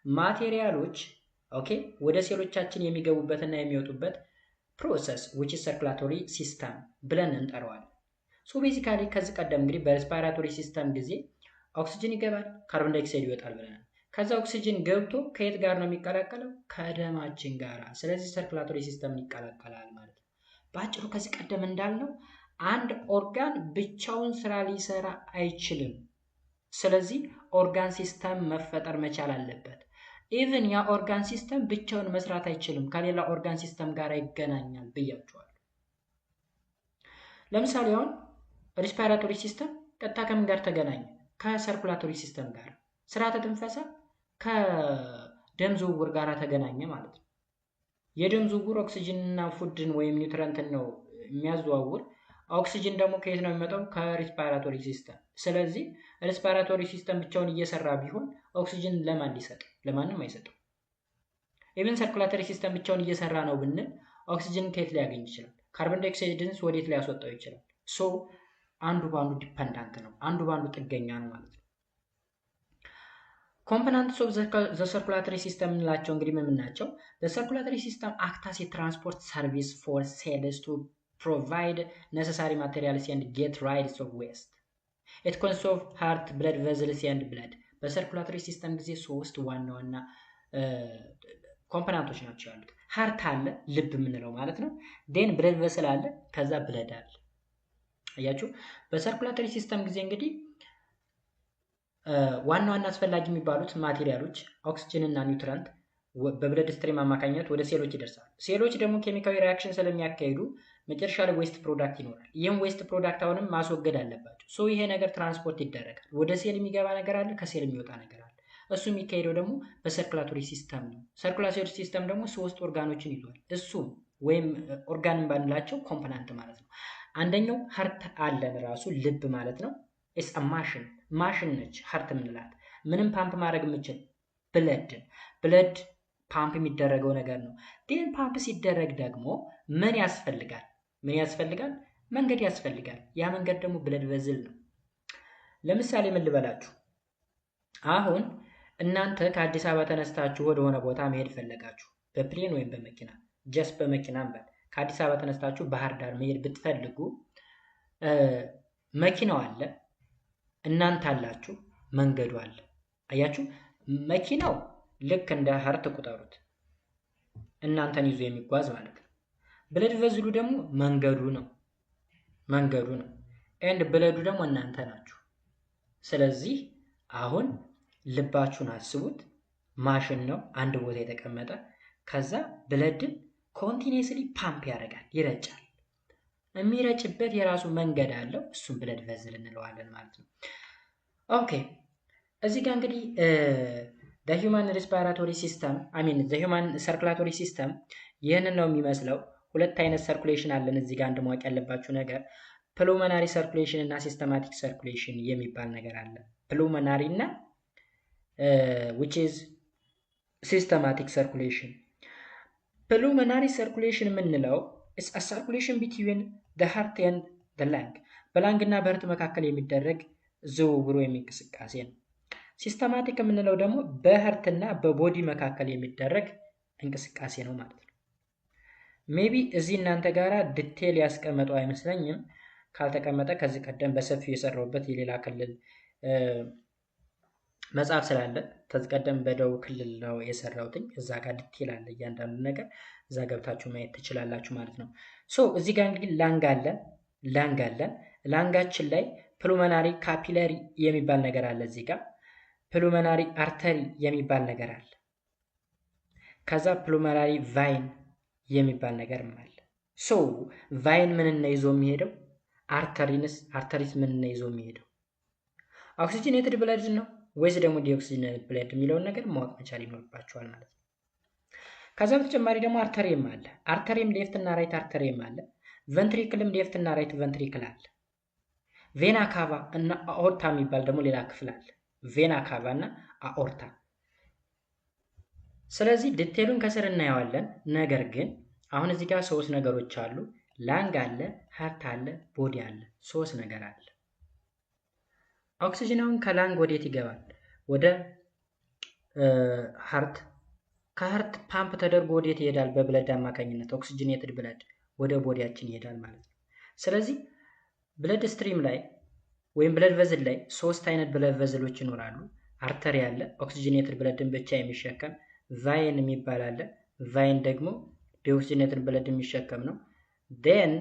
ማቴሪያሎች ኦኬ ወደ ሴሎቻችን የሚገቡበትና የሚወጡበት ፕሮሰስ which is circulatory system ብለን እንጠራዋለን። ሶ ቤዚካሊ ከዚህ ቀደም እንግዲህ በሬስፓይራቶሪ ሲስተም ጊዜ ኦክሲጅን ይገባል፣ ካርቦን ዳይኦክሳይድ ይወጣል ብለናል። ከዛ ኦክሲጅን ገብቶ ከየት ጋር ነው የሚቀላቀለው? ከደማችን ጋር። ስለዚህ ሰርኩላቶሪ ሲስተም ይቀላቀላል ማለት ነው። በአጭሩ ከዚህ ቀደም እንዳልነው አንድ ኦርጋን ብቻውን ስራ ሊሰራ አይችልም። ስለዚህ ኦርጋን ሲስተም መፈጠር መቻል አለበት። ኢቭን ያ ኦርጋን ሲስተም ብቻውን መስራት አይችልም፣ ከሌላ ኦርጋን ሲስተም ጋር ይገናኛል ብያችኋለሁ። ለምሳሌ አሁን ሬስፓይራቶሪ ሲስተም ቀጥታ ከምን ጋር ተገናኘ? ከሰርኩላቶሪ ሲስተም ጋር። ስርዓተ ትንፈሳ ከደም ዝውውር ጋር ተገናኘ ማለት ነው። የደም ዝውውር ኦክሲጅንና ፉድን ወይም ኒውትረንትን ነው የሚያዘዋውር። ኦክሲጅን ደግሞ ከየት ነው የሚመጣው? ከሬስፓይራቶሪ ሲስተም። ስለዚህ ሬስፓይራቶሪ ሲስተም ብቻውን እየሰራ ቢሆን ኦክሲጅን ለማን ሊሰጥ? ለማንም አይሰጥም። ኢቭን ሰርኩላቶሪ ሲስተም ብቻውን እየሰራ ነው ብንል ኦክሲጅን ከየት ሊያገኝ ይችላል? ካርቦን ዳይኦክሳይድንስ ወዴት ሊያስወጣው ይችላል? ሶ አንዱ ባንዱ ዲፔንዳንት ነው፣ አንዱ ባንዱ ጥገኛ ነው ማለት ነው። ኮምፖነንትስ ኦፍ ዘ ሰርኩላቶሪ ሲስተም እንላቸው እንግዲህ ምን ናቸው? ዘ ሰርኩላቶሪ ሲስተም አክት አስ ኤ ትራንስፖርት ሰርቪስ ፎር ሴልስ ቱ provide necessary materials and get rid of waste. It consists of heart, blood vessels and blood. በሰርኩላቶሪ ሲስተም ጊዜ ሶስት ዋና ዋና ኮምፖነንቶች ናቸው ያሉት። ሃርት አለ፣ ልብ የምንለው ማለት ነው። ዴን ብለድ ቨሰል አለ፣ ከዛ ብለድ አለ። አያችሁ፣ በሰርኩላቶሪ ሲስተም ጊዜ እንግዲህ ዋና ዋና አስፈላጊ የሚባሉት ማቴሪያሎች ኦክሲጅን እና ኒውትረንት በብለድ ስትሪም አማካኝነት ወደ ሴሎች ይደርሳሉ። ሴሎች ደግሞ ኬሚካዊ ሪአክሽን ስለሚያካሂዱ መጨረሻ ላይ ዌስት ፕሮዳክት ይኖራል። ይህም ዌስት ፕሮዳክት አሁንም ማስወገድ አለባቸው። ሶ ይሄ ነገር ትራንስፖርት ይደረጋል። ወደ ሴል የሚገባ ነገር አለ፣ ከሴል የሚወጣ ነገር አለ። እሱ የሚካሄደው ደግሞ በሰርኩላቶሪ ሲስተም ነው። ሰርኩላቶሪ ሲስተም ደግሞ ሶስት ኦርጋኖችን ይዟል። እሱ ወይም ኦርጋንን ባንላቸው ኮምፖነንት ማለት ነው። አንደኛው ሃርት አለን ራሱ ልብ ማለት ነው። ኢስ አ ማሽን ነች ሃርት የምንላት። ምንም ፓምፕ ማድረግ የምችል ብለድ ፓምፕ የሚደረገው ነገር ነው። ዴን ፓምፕ ሲደረግ ደግሞ ምን ያስፈልጋል? መንገድ ያስፈልጋል። ያ መንገድ ደግሞ ብለድ ቨዝል ነው። ለምሳሌ ምን ልበላችሁ፣ አሁን እናንተ ከአዲስ አበባ ተነስታችሁ ወደሆነ ቦታ መሄድ ፈለጋችሁ፣ በፕሌን ወይም በመኪና ጀስት በመኪና እንበል። ከአዲስ አበባ ተነስታችሁ ባህር ዳር መሄድ ብትፈልጉ መኪናው አለ፣ እናንተ አላችሁ፣ መንገዱ አለ። አያችሁ፣ መኪናው ልክ እንደ ሃርት ቁጠሩት፣ እናንተን ይዞ የሚጓዝ ማለት ነው። ብለድ ቨዝሉ ደግሞ መንገዱ ነው። ኤንድ ብለዱ ደግሞ እናንተ ናችሁ። ስለዚህ አሁን ልባችሁን አስቡት፣ ማሽን ነው አንድ ቦታ የተቀመጠ። ከዛ ብለድን ኮንቲኒየስሊ ፓምፕ ያደርጋል፣ ይረጫል። የሚረጭበት የራሱ መንገድ አለው። እሱም ብለድ ቨዝል እንለዋለን ማለት ነው። ኦኬ፣ እዚህ ጋር እንግዲህ the human respiratory system the human circulatory system ይህንን ነው የሚመስለው። ሁለት አይነት ሰርኩሌሽን አለን እዚህ ጋር አንድ ማወቅ ያለባችሁ ነገር። ፕሉመናሪ ሰርኩሌሽን እና ሲስተማቲክ ሰርኩሌሽን የሚባል ነገር አለ። ፕሉመናሪ እና which is systematic circulation። ፕሉመናሪ ሰርኩሌሽን የምንለው is a circulation between the heart and the lung በላንግ እና በህርት መካከል የሚደረግ ዝውውር ወይም እንቅስቃሴ ነው። ሲስተማቲክ የምንለው ደግሞ በህርት እና በቦዲ መካከል የሚደረግ እንቅስቃሴ ነው ማለት ነው። ሜቢ እዚህ እናንተ ጋራ ዲቴል ያስቀመጠው አይመስለኝም። ካልተቀመጠ ከዚህ ቀደም በሰፊው የሰራውበት የሌላ ክልል መጽሐፍ ስላለ ከዚህ ቀደም በደቡብ ክልል ነው የሰራውትኝ። እዛ ጋር ዲቴል አለ እያንዳንዱ ነገር እዛ ገብታችሁ ማየት ትችላላችሁ ማለት ነው። ሶ እዚህ ጋር እንግዲህ ላንግ አለ። ላንጋችን ላይ ፕሉመናሪ ካፒለሪ የሚባል ነገር አለ። እዚህ ጋር ፕሉመናሪ አርተሪ የሚባል ነገር አለ። ከዛ ፕሉመናሪ ቫይን የሚባል ነገር አለ። ሶ ቫይን ምን ነው ይዞ የሚሄደው? አርተሪስ ምን ነው ይዞ የሚሄደው? ኦክሲጅኔትድ ብለድ ነው ወይስ ደግሞ ዲኦክሲጅኔትድ ብለድ የሚለውን ነገር ማወቅ መቻል ይኖርባችኋል ማለት ነው። ከዛ በተጨማሪ ደግሞ አርተሪየም አለ። አርተሪየም ሌፍት እና ራይት አርተሪየም አለ። ቬንትሪክልም ሌፍት እና ራይት ቬንትሪክል አለ። ቬና ካቫ እና አኦርታ የሚባል ደግሞ ሌላ ክፍል አለ። ቬና ካቫ እና አኦርታ። ስለዚህ ዲቴሉን ከስር እናየዋለን። ነገር ግን አሁን እዚህ ጋር ሶስት ነገሮች አሉ። ላንግ አለ፣ ሃርት አለ፣ ቦዲ አለ። ሶስት ነገር አለ። ኦክሲጅናውን ከላንግ ወዴት ይገባል? ወደ ሃርት። ከሃርት ፓምፕ ተደርጎ ወዴት ይሄዳል? በብለድ አማካኝነት ኦክሲጅኔትድ ብለድ ወደ ቦዲያችን ይሄዳል ማለት ነው። ስለዚህ ብለድ ስትሪም ላይ ወይም ብለድ ቨዝል ላይ ሶስት አይነት ብለድ ቨዝሎች ይኖራሉ። አርተሪ አለ፣ ኦክሲጅኔትድ ብለድን ብቻ የሚሸከም። ቫይን የሚባል አለ። ቫይን ደግሞ ዲኦክሲጅኔትድ ብለድ የሚሸከም ነው። ዴን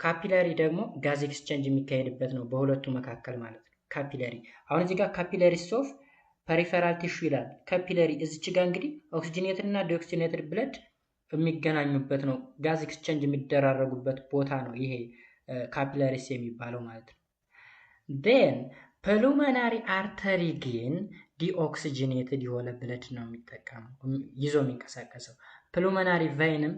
ካፒላሪ ደግሞ ጋዝ ኤክስቼንጅ የሚካሄድበት ነው በሁለቱ መካከል ማለት ነው። ካፒላሪ አሁን እዚህ ጋር ካፒላሪስ ኦፍ ፐሪፌራል ቲሹ ይላል። ካፒላሪ እዚች ጋር እንግዲህ ኦክሲጅኔትድ እና ዲኦክሲጅኔትድ ብለድ የሚገናኙበት ነው። ጋዝ ኤክስቼንጅ የሚደራረጉበት ቦታ ነው ይሄ ካፒላሪስ የሚባለው ማለት ነው። ዴን ፕሉመናሪ አርተሪ ግን ዲኦክሲጅኔትድ የሆነ ብለድ ነው የሚጠቀመው ይዞ የሚንቀሳቀሰው። ፕሉመናሪ ቫይንም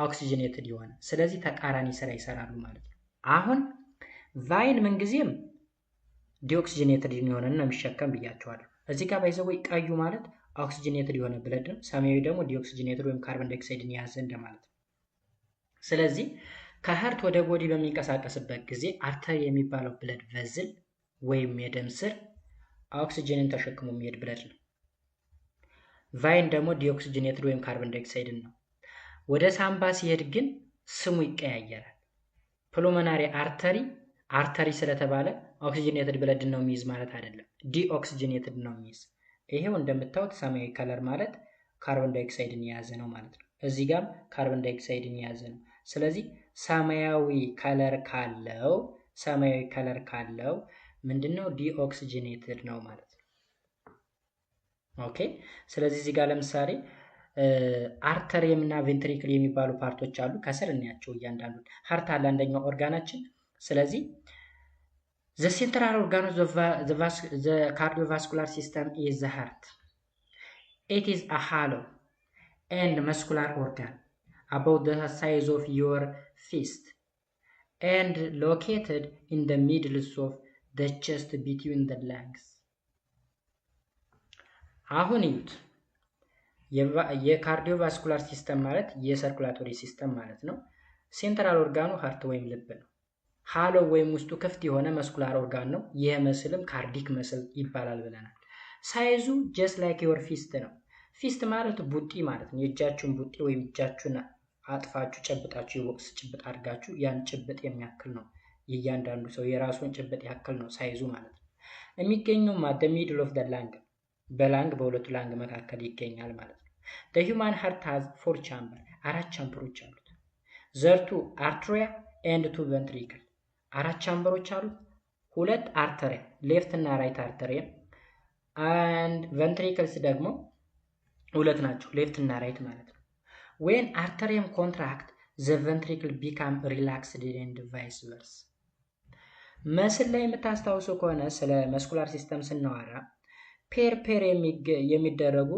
ኦክሲጅኔትድ የሆነ ስለዚህ ተቃራኒ ስራ ይሰራሉ ማለት ነው። አሁን ቫይን ምንጊዜም ዲኦክሲጅኔትድ የሆነ ነው የሚሸከም ብያቸዋለሁ። እዚህ ጋር ባይዘው ቀዩ ማለት ኦክሲጅኔትድ የሆነ ብለድ ነው። ሰማያዊ ደግሞ ዲኦክሲጅኔትድ ወይም ካርቦን ዳይኦክሳይድን የያዘ እንደማለት ነው። ስለዚህ ከሃርት ወደ ቦዲ በሚንቀሳቀስበት ጊዜ አርተሪ የሚባለው ብለድ ቨዝል ወይም የደም ስር ኦክሲጅንን ተሸክሞ የሚሄድ ብለድ ነው። ቫይን ደግሞ ዲኦክሲጅኔትድ ወይም ካርቦን ዳይኦክሳይድን ነው። ወደ ሳምባ ሲሄድ ግን ስሙ ይቀያየራል። ፕሉመናሪ አርተሪ ስለተባለ ኦክሲጅኔትድ ብለድ ነው የሚይዝ ማለት አይደለም። ዲኦክሲጅኔትድ ነው የሚይዝ። ይሄው እንደምታዩት ሰማያዊ ከለር ማለት ካርቦን ዳይኦክሳይድን የያዘ ነው ማለት ነው። እዚህ ጋር ካርቦን ዳይኦክሳይድን የያዘ ነው። ስለዚህ ሰማያዊ ከለር ካለው ምንድነው? ዲኦክሲጅኔትድ ነው ማለት ነው። ኦኬ። ስለዚህ እዚህ ጋር ለምሳሌ አርተሪየም እና ቬንትሪክል የሚባሉ ፓርቶች አሉ። ከስር እናያቸው እያንዳንዱ። ሃርት አለ አንደኛው ኦርጋናችን። ስለዚህ the central organ of the cardiovascular system is the heart. It is a hollow and muscular organ about the size of your fist and located in the middle of the chest between the legs. አሁን ይዩት። የካርዲዮቫስኩላር ሲስተም ማለት የሰርኩላቶሪ ሲስተም ማለት ነው። ሴንትራል ኦርጋኑ ሃርት ወይም ልብ ነው። ሃሎ ወይም ውስጡ ክፍት የሆነ መስኩላር ኦርጋን ነው። ይህ መስልም ካርዲክ መስል ይባላል ብለናል። ሳይዙ ጀስት ላይክ ዮር ፊስት ነው። ፊስት ማለት ቡጢ ማለት ነው። የእጃችሁን ቡጢ ወይም እጃችሁን አጥፋችሁ ጨብጣችሁ የቦክስ ጭብጥ አድርጋችሁ ያን ጭብጥ የሚያክል ነው። የእያንዳንዱ ሰው የራሱን ጭብጥ ያክል ነው ሳይዙ ማለት ነው። የሚገኘው the middle of the lung በላንግ በሁለቱ ላንግ መካከል ይገኛል ማለት ነው። the human heart has 4 chamber 4 ቻምበሮች አሉት። ዘርቱ arteria and 2 ventricle 4 ቻምበሮች አሉት። 2 arteria ሌፍት እና ራይት arteria and ventricles ደግሞ 2 ናቸው ሌፍት እና ራይት ማለት ነው። when arterium contract the ventricle become relaxed and vice versa። መስል ላይ የምታስታውሱ ከሆነ ስለ መስኩላር ሲስተም ስናወራ ፔር የሚደረጉ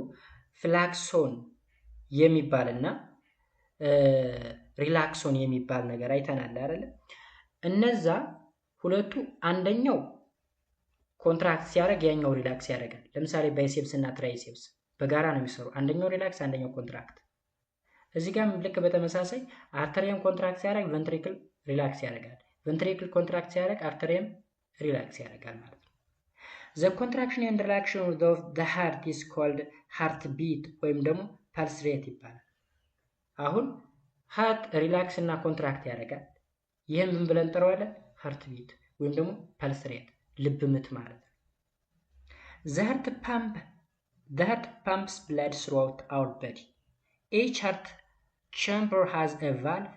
ፍላክሶን የሚባልና ሪላክሶን የሚባል ነገር አይተናል አይደል? እነዛ ሁለቱ አንደኛው ኮንትራክት ሲያደርግ ያኛው ሪላክስ ያደርጋል። ለምሳሌ ባይሴፕስ እና ትራይሴፕስ በጋራ ነው የሚሰሩ። አንደኛው ሪላክስ፣ አንደኛው ኮንትራክት። እዚህ ጋር ልክ በተመሳሳይ አርተሪየም ኮንትራክት ሲያደርግ ቬንትሪክል ሪላክስ ያደርጋል። ቬንትሪክል ኮንትራክት ሲያደርግ አርተሪየም ሪላክስ ያደርጋል ማለት ነው። The contraction and relaxation of the heart is called heartbeat ወይም ደግሞ pulse rate ይባላል። አሁን ሃርት ሪላክስ እና ኮንትራክት ያደርጋል። ይህን ምን ብለን እንጠራዋለን? ሃርት ቢት ወይም ደግሞ ፐልስ ሬት፣ ልብ ምት ማለት ነው። The heart pumps blood throughout our body. Each heart chamber has a valve,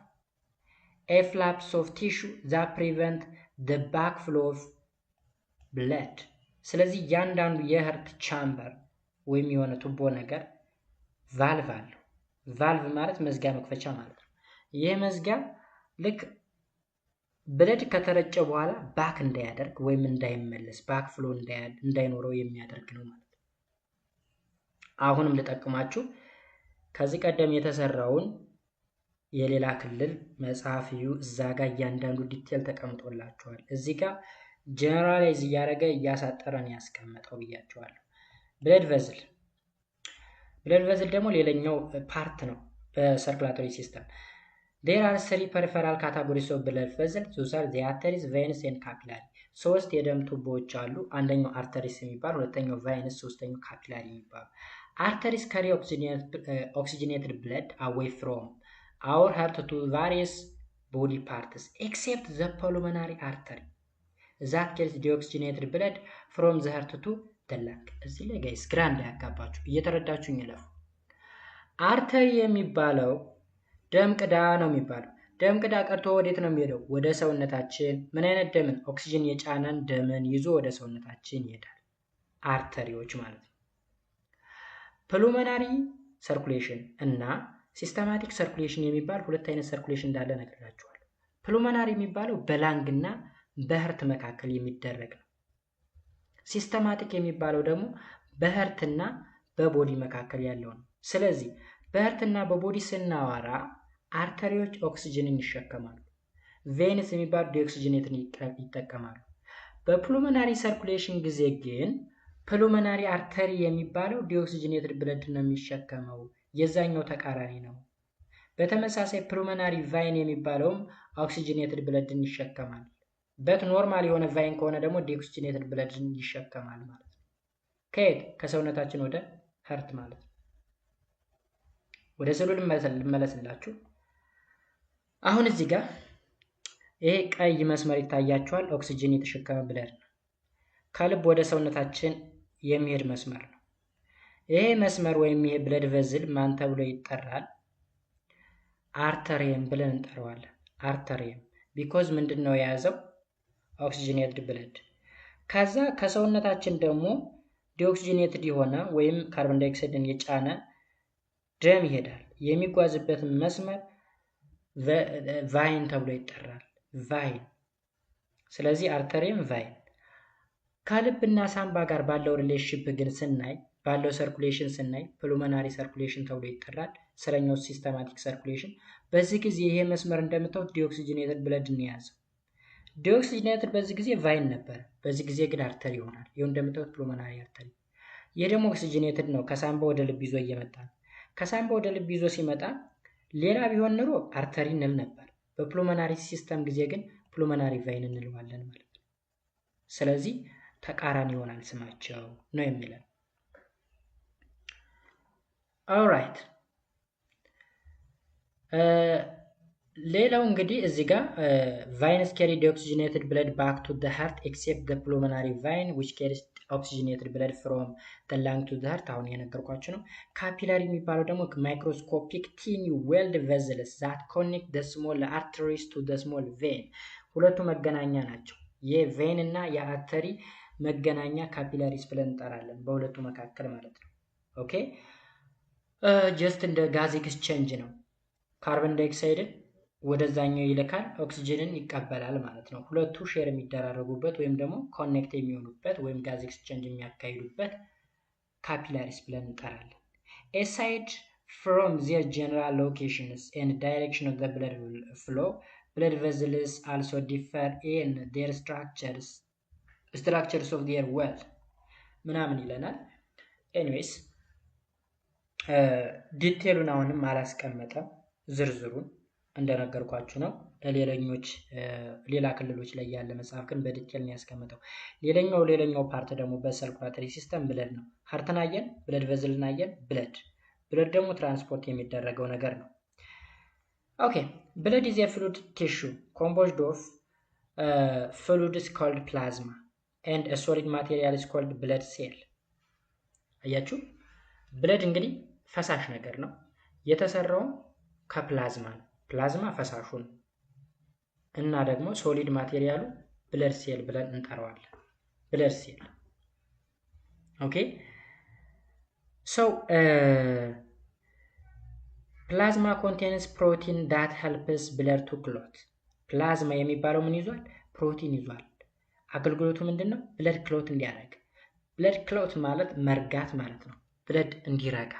a flaps of tissue that prevent the backflow of blood. ስለዚህ እያንዳንዱ የሃርት ቻምበር ወይም የሆነ ቱቦ ነገር ቫልቭ አለው። ቫልቭ ማለት መዝጊያ መክፈቻ ማለት ነው። ይህ መዝጊያ ልክ ብለድ ከተረጨ በኋላ ባክ እንዳያደርግ ወይም እንዳይመለስ ባክ ፍሎ እንዳይኖረው የሚያደርግ ነው ማለት ነው። አሁንም ልጠቅማችሁ ከዚህ ቀደም የተሰራውን የሌላ ክልል መጽሐፍ እዩ። እዛ ጋር እያንዳንዱ ዲቴል ተቀምጦላችኋል። እዚህ ጋር ጀነራላይዝ እያደረገ እያሳጠረን ያስቀመጠው ብያችኋለሁ። ብለድ ቨዝል ደግሞ ሌላኛው ፓርት ነው በሰርኩላቶሪ ሲስተም። There are 3 peripheral categories of blood vessels. Those are the arteries, veins and capillary. 3 የደም ቱቦዎች አሉ። አንደኛው አርተሪስ የሚባል፣ ሁለተኛው ቬንስ፣ ሶስተኛው ካፒላሪ የሚባል። Arteries carry oxygenated blood away from our heart to various body parts except the pulmonary artery that carries deoxygenated blood from the heart to the lung. እዚህ ላይ ጋይስ ግራ እንዳያጋባችሁ እየተረዳችሁኝ ይለፉ። አርተሪ የሚባለው ደም ቅዳ ነው የሚባለው። ደም ቅዳ ቀርቶ ወዴት ነው የሚሄደው? ወደ ሰውነታችን። ምን አይነት ደምን? ኦክሲጅን የጫነን ደምን ይዞ ወደ ሰውነታችን ይሄዳል። አርተሪዎች ማለት ነው። ፕሉሞናሪ ሰርኩሌሽን እና ሲስተማቲክ ሰርኩሌሽን የሚባል ሁለት አይነት ሰርኩሌሽን እንዳለ ነግራችኋለሁ። ፕሉሞናሪ የሚባለው በላንግ እና በህርት መካከል የሚደረግ ነው። ሲስተማቲክ የሚባለው ደግሞ በህርትና በቦዲ መካከል ያለው ነው። ስለዚህ በህርትና በቦዲ ስናወራ አርተሪዎች ኦክሲጅንን ይሸከማሉ። ቬንስ የሚባሉ ዲኦክሲጅኔትን ይጠቀማሉ። በፕሉሞናሪ ሰርኩሌሽን ጊዜ ግን ፕሉሞናሪ አርተሪ የሚባለው ዲኦክሲጅኔትድ ብለድ ነው የሚሸከመው። የዛኛው ተቃራኒ ነው። በተመሳሳይ ፕሉሞናሪ ቫይን የሚባለውም ኦክሲጅኔትድ ብለድን ይሸከማል። በት ኖርማል የሆነ ቫይን ከሆነ ደግሞ ዲኦክሲጅኔትድ ብለድን ይሸከማል ማለት ነው። ከየት? ከሰውነታችን ወደ ህርት ማለት ነው። ወደ ስዕሉ ልመለስላችሁ። አሁን እዚህ ጋር ይሄ ቀይ መስመር ይታያችኋል። ኦክሲጅን የተሸከመ ብለድ ነው። ከልብ ወደ ሰውነታችን የሚሄድ መስመር ነው። ይሄ መስመር ወይም ይሄ ብለድ ቨዝል ማን ተብሎ ይጠራል? አርተሪየም ብለን እንጠራዋለን። አርተሪየም ቢኮዝ ምንድነው የያዘው? ኦክሲጅኔትድ ብለድ። ከዛ ከሰውነታችን ደግሞ ዲኦክሲጅኔትድ የሆነ ወይም ካርቦን ዳይኦክሳይድን የጫነ ደም ይሄዳል። የሚጓዝበት መስመር ቫይን ተብሎ ይጠራል። ቫይን። ስለዚህ አርተሪየም ቫይን። ከልብና ሳምባ ጋር ባለው ሪሌሽንሺፕ ግን ስናይ ባለው ሰርኩሌሽን ስናይ ፕሉሞናሪ ሰርኩሌሽን ተብሎ ይጠራል። ስረኛው ሲስተማቲክ ሰርኩሌሽን። በዚህ ጊዜ ይሄ መስመር እንደምታዩት ዲኦክሲጅኔትድ ብለድ ነው የያዘው። ዲኦክሲጅኔትድ በዚህ ጊዜ ቫይን ነበር። በዚህ ጊዜ ግን አርተሪ ይሆናል። ይሄው እንደምታዩት ፕሉሞናሪ አርተሪ። ይሄ ደግሞ ኦክሲጅኔትድ ነው። ከሳምባ ወደ ልብ ይዞ እየመጣ ነው። ከሳምባ ወደ ልብ ይዞ ሲመጣ ሌላ ቢሆን ኑሮ አርተሪ እንል ነበር። በፕሉሞናሪ ሲስተም ጊዜ ግን ፕሉሞናሪ ቫይን እንለዋለን ማለት ነው። ስለዚህ ተቃራኒ ይሆናል ስማቸው ነው የሚለን። ኦልራይት። ሌላው እንግዲህ እዚህ ጋር ቫይንስ ካሪ ዲኦክሲጅኔትድ ብለድ ባክ ቱ ዘ ሃርት ኤክሴፕት ዘ ፕሉሞናሪ ቫይን which carries oxygenated blood from the lung to the heart። አሁን የነገርኳችሁ ነው። ካፒላሪ የሚባለው ደግሞ ማይክሮስኮፒክ ቲኒ ዌልድ ቬዝልስ that connect the small arteries to the small vein። ሁለቱ መገናኛ ናቸው። የቬን እና የአርተሪ መገናኛ ካፒላሪስ ብለን እንጠራለን። በሁለቱ መካከል ማለት ነው። ኦኬ። ጀስት እንደ ጋዝ ኤክስቼንጅ ነው። ካርቦን ዳይኦክሳይድን ወደዛኛው ይልካል፣ ኦክሲጅንን ይቀበላል ማለት ነው። ሁለቱ ሼር የሚደራረጉበት ወይም ደግሞ ኮኔክት የሚሆኑበት ወይም ጋዝ ኤክስቼንጅ የሚያካሂዱበት ካፒላሪስ ብለን እንጠራለን። aside from their general locations and direction of the blood flow blood vessels also differ in their structures of their wall ምናምን ይለናል። ኤኒዌይስ ዲቴሉን አሁንም አላስቀመጠም፣ ዝርዝሩን እንደነገርኳችሁ ነው። ለሌሎች ሌላ ክልሎች ላይ ያለ መጽሐፍ ግን በዲቴል ነው ያስቀመጠው። ሌላኛው ፓርት ደግሞ በሰርኩላተሪ ሲስተም ብለድ ነው። ሃርትን አየን፣ ብለድ ቬዝልን አየን። ብለድ ደግሞ ትራንስፖርት የሚደረገው ነገር ነው። ኦኬ ብለድ ኢዝ ፍሉድ ቲሹ ኮምፖዝድ ኦፍ ፍሉድስ ኮልድ ፕላዝማ ኤንድ ሶሊድ ማቴሪያል ኢዝ ኮልድ ብለድ ሴል። አያችሁ፣ ብለድ እንግዲህ ፈሳሽ ነገር ነው። የተሰራውም ከፕላዝማ ነው። ፕላዝማ ፈሳሹን እና ደግሞ ሶሊድ ማቴሪያሉ ብለድ ሴል ብለን እንጠራዋለን። ብለድ ሴል ኦኬ። ሶ ፕላዝማ ኮንቴንስ ፕሮቲን ዳት ሄልፕስ ብለድ ቱ ክሎት። ፕላዝማ የሚባለው ምን ይዟል? ፕሮቲን ይዟል። አገልግሎቱ ምንድነው? ብለድ ክሎት እንዲያደርግ። ብለድ ክሎት ማለት መርጋት ማለት ነው። ብለድ እንዲረጋ።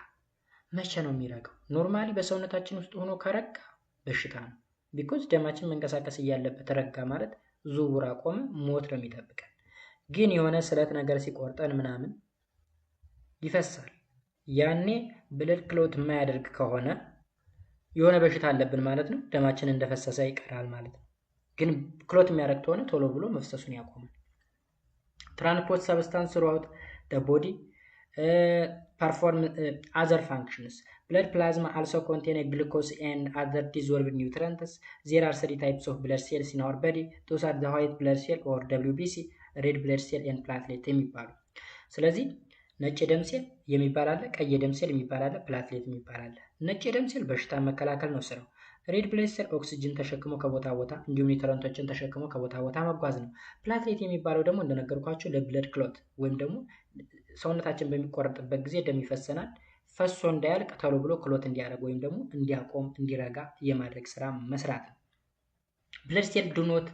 መቼ ነው የሚረጋው? ኖርማሊ በሰውነታችን ውስጥ ሆኖ ከረጋ በሽታ ነው። ቢኮዝ ደማችን መንቀሳቀስ እያለበት ረጋ ማለት ዝውውር አቆመ፣ ሞት ነው የሚጠብቀን። ግን የሆነ ስለት ነገር ሲቆርጠን ምናምን ይፈሳል። ያኔ ብለድ ክሎት የማያደርግ ከሆነ የሆነ በሽታ አለብን ማለት ነው። ደማችን እንደፈሰሰ ይቀራል ማለት ነው። ግን ክሎት የሚያደርግ ከሆነ ቶሎ ብሎ መፍሰሱን ያቆማል። ትራንስፖርት ሰብስታንስ throughout the body perform other functions. Blood plasma also contain glucose and other dissolved nutrients. There are 3 types of blood cells in our body. Those are the white blood cell or WBC, red blood cell and platelet የሚባሉ። ስለዚህ ነጭ ደም ሴል የሚባል አለ፣ ቀይ ደም ሴል የሚባል አለ፣ ፕላትሌት የሚባል አለ። ነጭ ደም ሴል በሽታ መከላከል ነው ስራው። ሬድ ብለድ ሴል ኦክሲጅን ተሸክሞ ከቦታ ቦታ እንዲሁም ኒውትረንቶችን ተሸክሞ ከቦታ ቦታ መጓዝ ነው። ፕላትሌት የሚባለው ደግሞ እንደነገርኳችሁ ለብለድ ክሎት ወይም ደግሞ ሰውነታችን በሚቆረጥበት ጊዜ ደም ይፈሰናል። ፈሶ እንዳያልቅ ቶሎ ብሎ ክሎት እንዲያደርግ ወይም ደግሞ እንዲያቆም እንዲረጋ የማድረግ ስራ መስራት ነው። ብለድ ሴል do not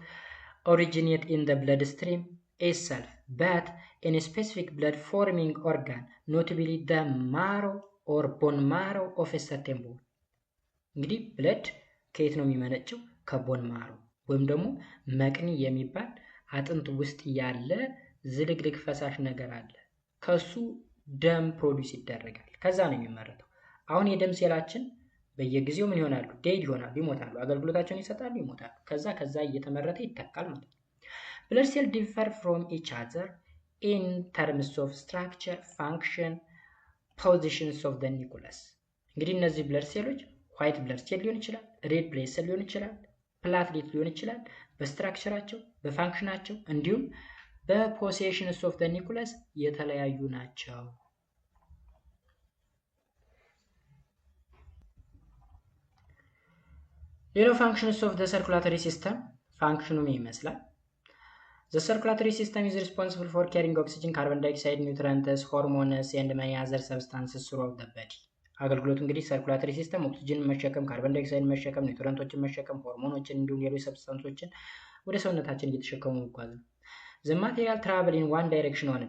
originate in the bloodstream itself but in a specific blood forming organ, notably the marrow or bone marrow of a certain bone. እንግዲህ ብለድ ከየት ነው የሚመነጨው? ከቦን ማሮ ወይም ደግሞ መቅኒ የሚባል አጥንት ውስጥ ያለ ዝልግልግ ፈሳሽ ነገር አለ። ከሱ ደም ፕሮዲዩስ ይደረጋል። ከዛ ነው የሚመረተው። አሁን የደም ሴላችን በየጊዜው ምን ይሆናሉ? ዴድ ይሆናሉ፣ ይሞታሉ። አገልግሎታቸውን ይሰጣሉ፣ ይሞታሉ። ከዛ እየተመረተ ይተካል ማለት ነው። ብለድ ሴል differ from each other in terms of structure, function, positions of the nucleus. እንግዲህ እነዚህ ብለድ ሴሎች ዋይት ብለድ ሴል ሊሆን ይችላል፣ ሬድ ብለድ ሴል ሊሆን ይችላል፣ ፕላትሌት ሊሆን ይችላል። በስትራክቸራቸው በፋንክሽናቸው እንዲሁም በፖሴሽንስ ኦፍ ዘ ኒኩለስ የተለያዩ ናቸው። ሌላው ፋንክሽንስ ኦፍ ዘ ሰርኩላተሪ ሲስተም ፋንክሽኑ ምን ይመስላል? The circulatory system is responsible for carrying oxygen, carbon dioxide, nutrients, hormones and many other substances throughout the body. አገልግሎቱ እንግዲህ ሰርኩላተሪ ሲስተም ኦክሲጅን መሸከም፣ ካርቦን ዳይኦክሳይድ መሸከም፣ ኒውትረንቶችን መሸከም፣ ሆርሞኖችን እንዲሁም ሌሎች ሰብስታንሶችን ወደ ሰውነታችን እየተሸከሙ መጓዝ ነው። The material travel in one direction only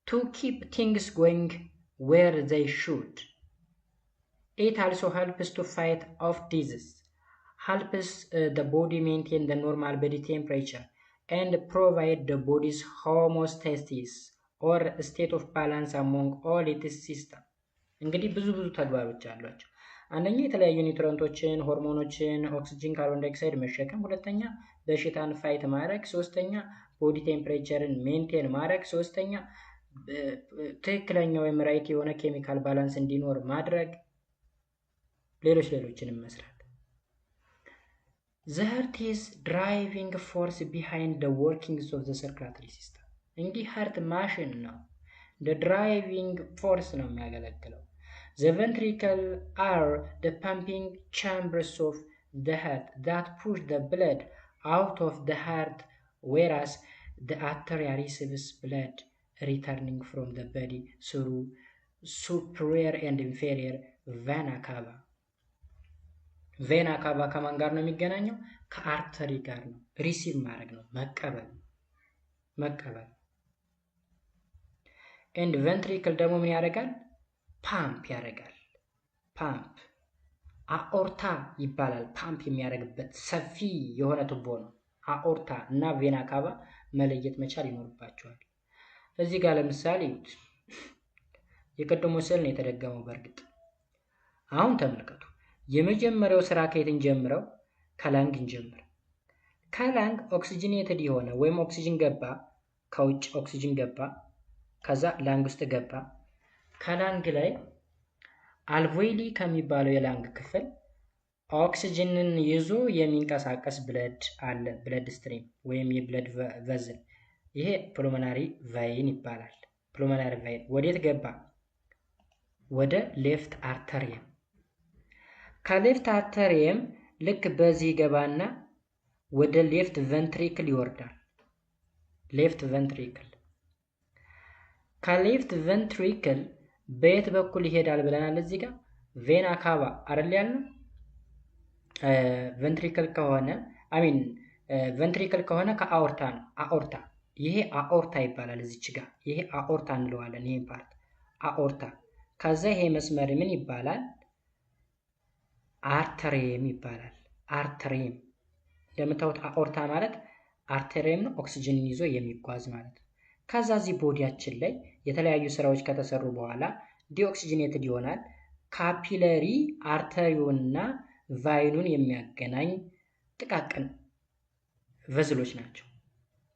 to keep things going where they should. It also helps to fight off disease, helps the body maintain the normal body temperature and provide the body's homeostasis or state of balance among all its systems. እንግዲህ ብዙ ተግባሮች አሏቸው። አንደኛ የተለያዩ ኒውትረንቶችን፣ ሆርሞኖችን፣ ኦክሲጅን፣ ካርቦን ዳይኦክሳይድ መሸከም፣ ሁለተኛ በሽታን ፋይት ማድረግ፣ ሶስተኛ ቦዲ ቴምፕሬቸርን ሜንቴን ማድረግ፣ ሶስተኛ ትክክለኛ ወይም ራይት የሆነ ኬሚካል ባላንስ እንዲኖር ማድረግ፣ ሌሎችንም መስራት። The heart is driving force behind the workings of the circulatory system. እንግዲህ heart ማሽን ነው፣ the driving force ነው የሚያገለግለው። The ventricle are the pumping chambers of the heart that push the blood out of the heart, whereas the artery receives blood returning from the body through superior and inferior vena cava. ቬና ካቫ ከማን ጋር ነው የሚገናኘው? ከአርተሪ ጋር ነው። ሪሲቭ ማድረግ ነው፣ መቀበል። ኤንድ ቬንትሪክል ደግሞ ምን ያደርጋል? ፓምፕ ያደርጋል። ፓምፕ አኦርታ ይባላል። ፓምፕ የሚያደርግበት ሰፊ የሆነ ቱቦ ነው። አኦርታ እና ቬና ካቫ መለየት መቻል ይኖርባቸዋል። እዚህ ጋር ለምሳሌ የቀደሞ ስዕል ነው የተደገመው። በእርግጥ አሁን ተመልከቱ። የመጀመሪያው ስራ ከየትን ጀምረው? ከላንግ እንጀምር። ከላንግ ኦክሲጅኔትድ የሆነ ወይም ኦክሲጅን ገባ፣ ከውጭ ኦክሲጅን ገባ፣ ከዛ ላንግ ውስጥ ገባ። ከላንግ ላይ አልቬሊ ከሚባለው የላንግ ክፍል ኦክሲጅንን ይዞ የሚንቀሳቀስ ብለድ አለ። ብለድ ስትሪም ወይም የብለድ ቨዝል፣ ይሄ ፕሉሞናሪ ቫይን ይባላል። ፕሉሞናሪ ቫይን ወዴት ገባ? ወደ ሌፍት አርተሪየም። ከሌፍት አርተሪየም ልክ በዚህ ገባና ወደ ሌፍት ቨንትሪክል ይወርዳል። ሌፍት ቨንትሪክል። ከሌፍት ቨንትሪክል በየት በኩል ይሄዳል ብለናል? እዚህ ጋር ቬና ካቫ አይደል ያልነው? ቨንትሪክል ከሆነ ቨንትሪክል ከሆነ ከአኦርታ ነው። አኦርታ፣ ይሄ አኦርታ ይባላል። እዚች ጋር ይሄ አኦርታ እንለዋለን። ይሄን ፓርት አኦርታ። ከዛ ይሄ መስመር ምን ይባላል? አርተሪየም ይባላል። አርተሪየም እንደምታዩት አኦርታ ማለት አርተሪየም ነው፣ ኦክሲጅንን ይዞ የሚጓዝ ማለት ነው። ከዛ እዚህ ቦዲያችን ላይ የተለያዩ ስራዎች ከተሰሩ በኋላ ዲኦክሲጅኔትድ ይሆናል። ካፒለሪ አርተሪውንና ቫይኑን የሚያገናኝ ጥቃቅን ቨዝሎች ናቸው።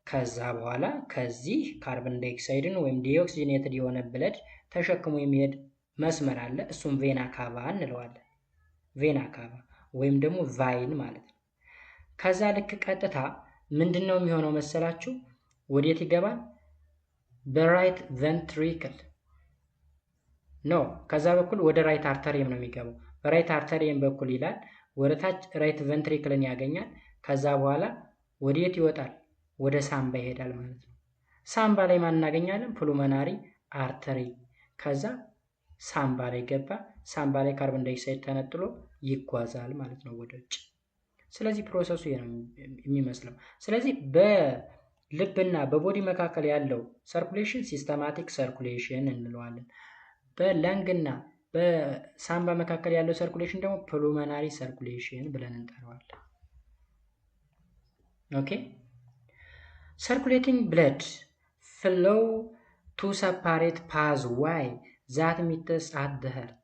ከዛ በኋላ ከዚህ ካርቦን ዳይኦክሳይድን ወይም ዲኦክሲጅኔትድ የሆነ ብለድ ተሸክሞ የሚሄድ መስመር አለ። እሱም ቬና ካቫ እንለዋለን። ቬና ካቫ ወይም ደግሞ ቫይን ማለት ነው። ከዛ ልክ ቀጥታ ምንድን ነው የሚሆነው መሰላችሁ? ወዴት ይገባል? በራይት ቨንትሪክል ኖ፣ ከዛ በኩል ወደ ራይት አርተሪየም ነው የሚገባው። በራይት አርተሪየም በኩል ይላል፣ ወደ ታች ራይት ቨንትሪክልን ያገኛል። ከዛ በኋላ ወዴት ይወጣል? ወደ ሳምባ ይሄዳል ማለት ነው። ሳምባ ላይ ማን እናገኛለን? ፕሉሞናሪ አርተሪ። ከዛ ሳምባ ላይ ገባ። ሳምባ ላይ ካርቦን ዳይኦክሳይድ ተነጥሎ ይጓዛል ማለት ነው ወደ ውጭ። ስለዚህ ፕሮሰሱ የሚመስለው። ስለዚህ በልብና በቦዲ መካከል ያለው ሰርኩሌሽን ሲስተማቲክ ሰርኩሌሽን እንለዋለን። በለንግና በሳምባ መካከል ያለው ሰርኩሌሽን ደግሞ ፕሉሞናሪ ሰርኩሌሽን ብለን እንጠራዋለን። ኦኬ። circulating blood flow to separate pathway that meets at the heart.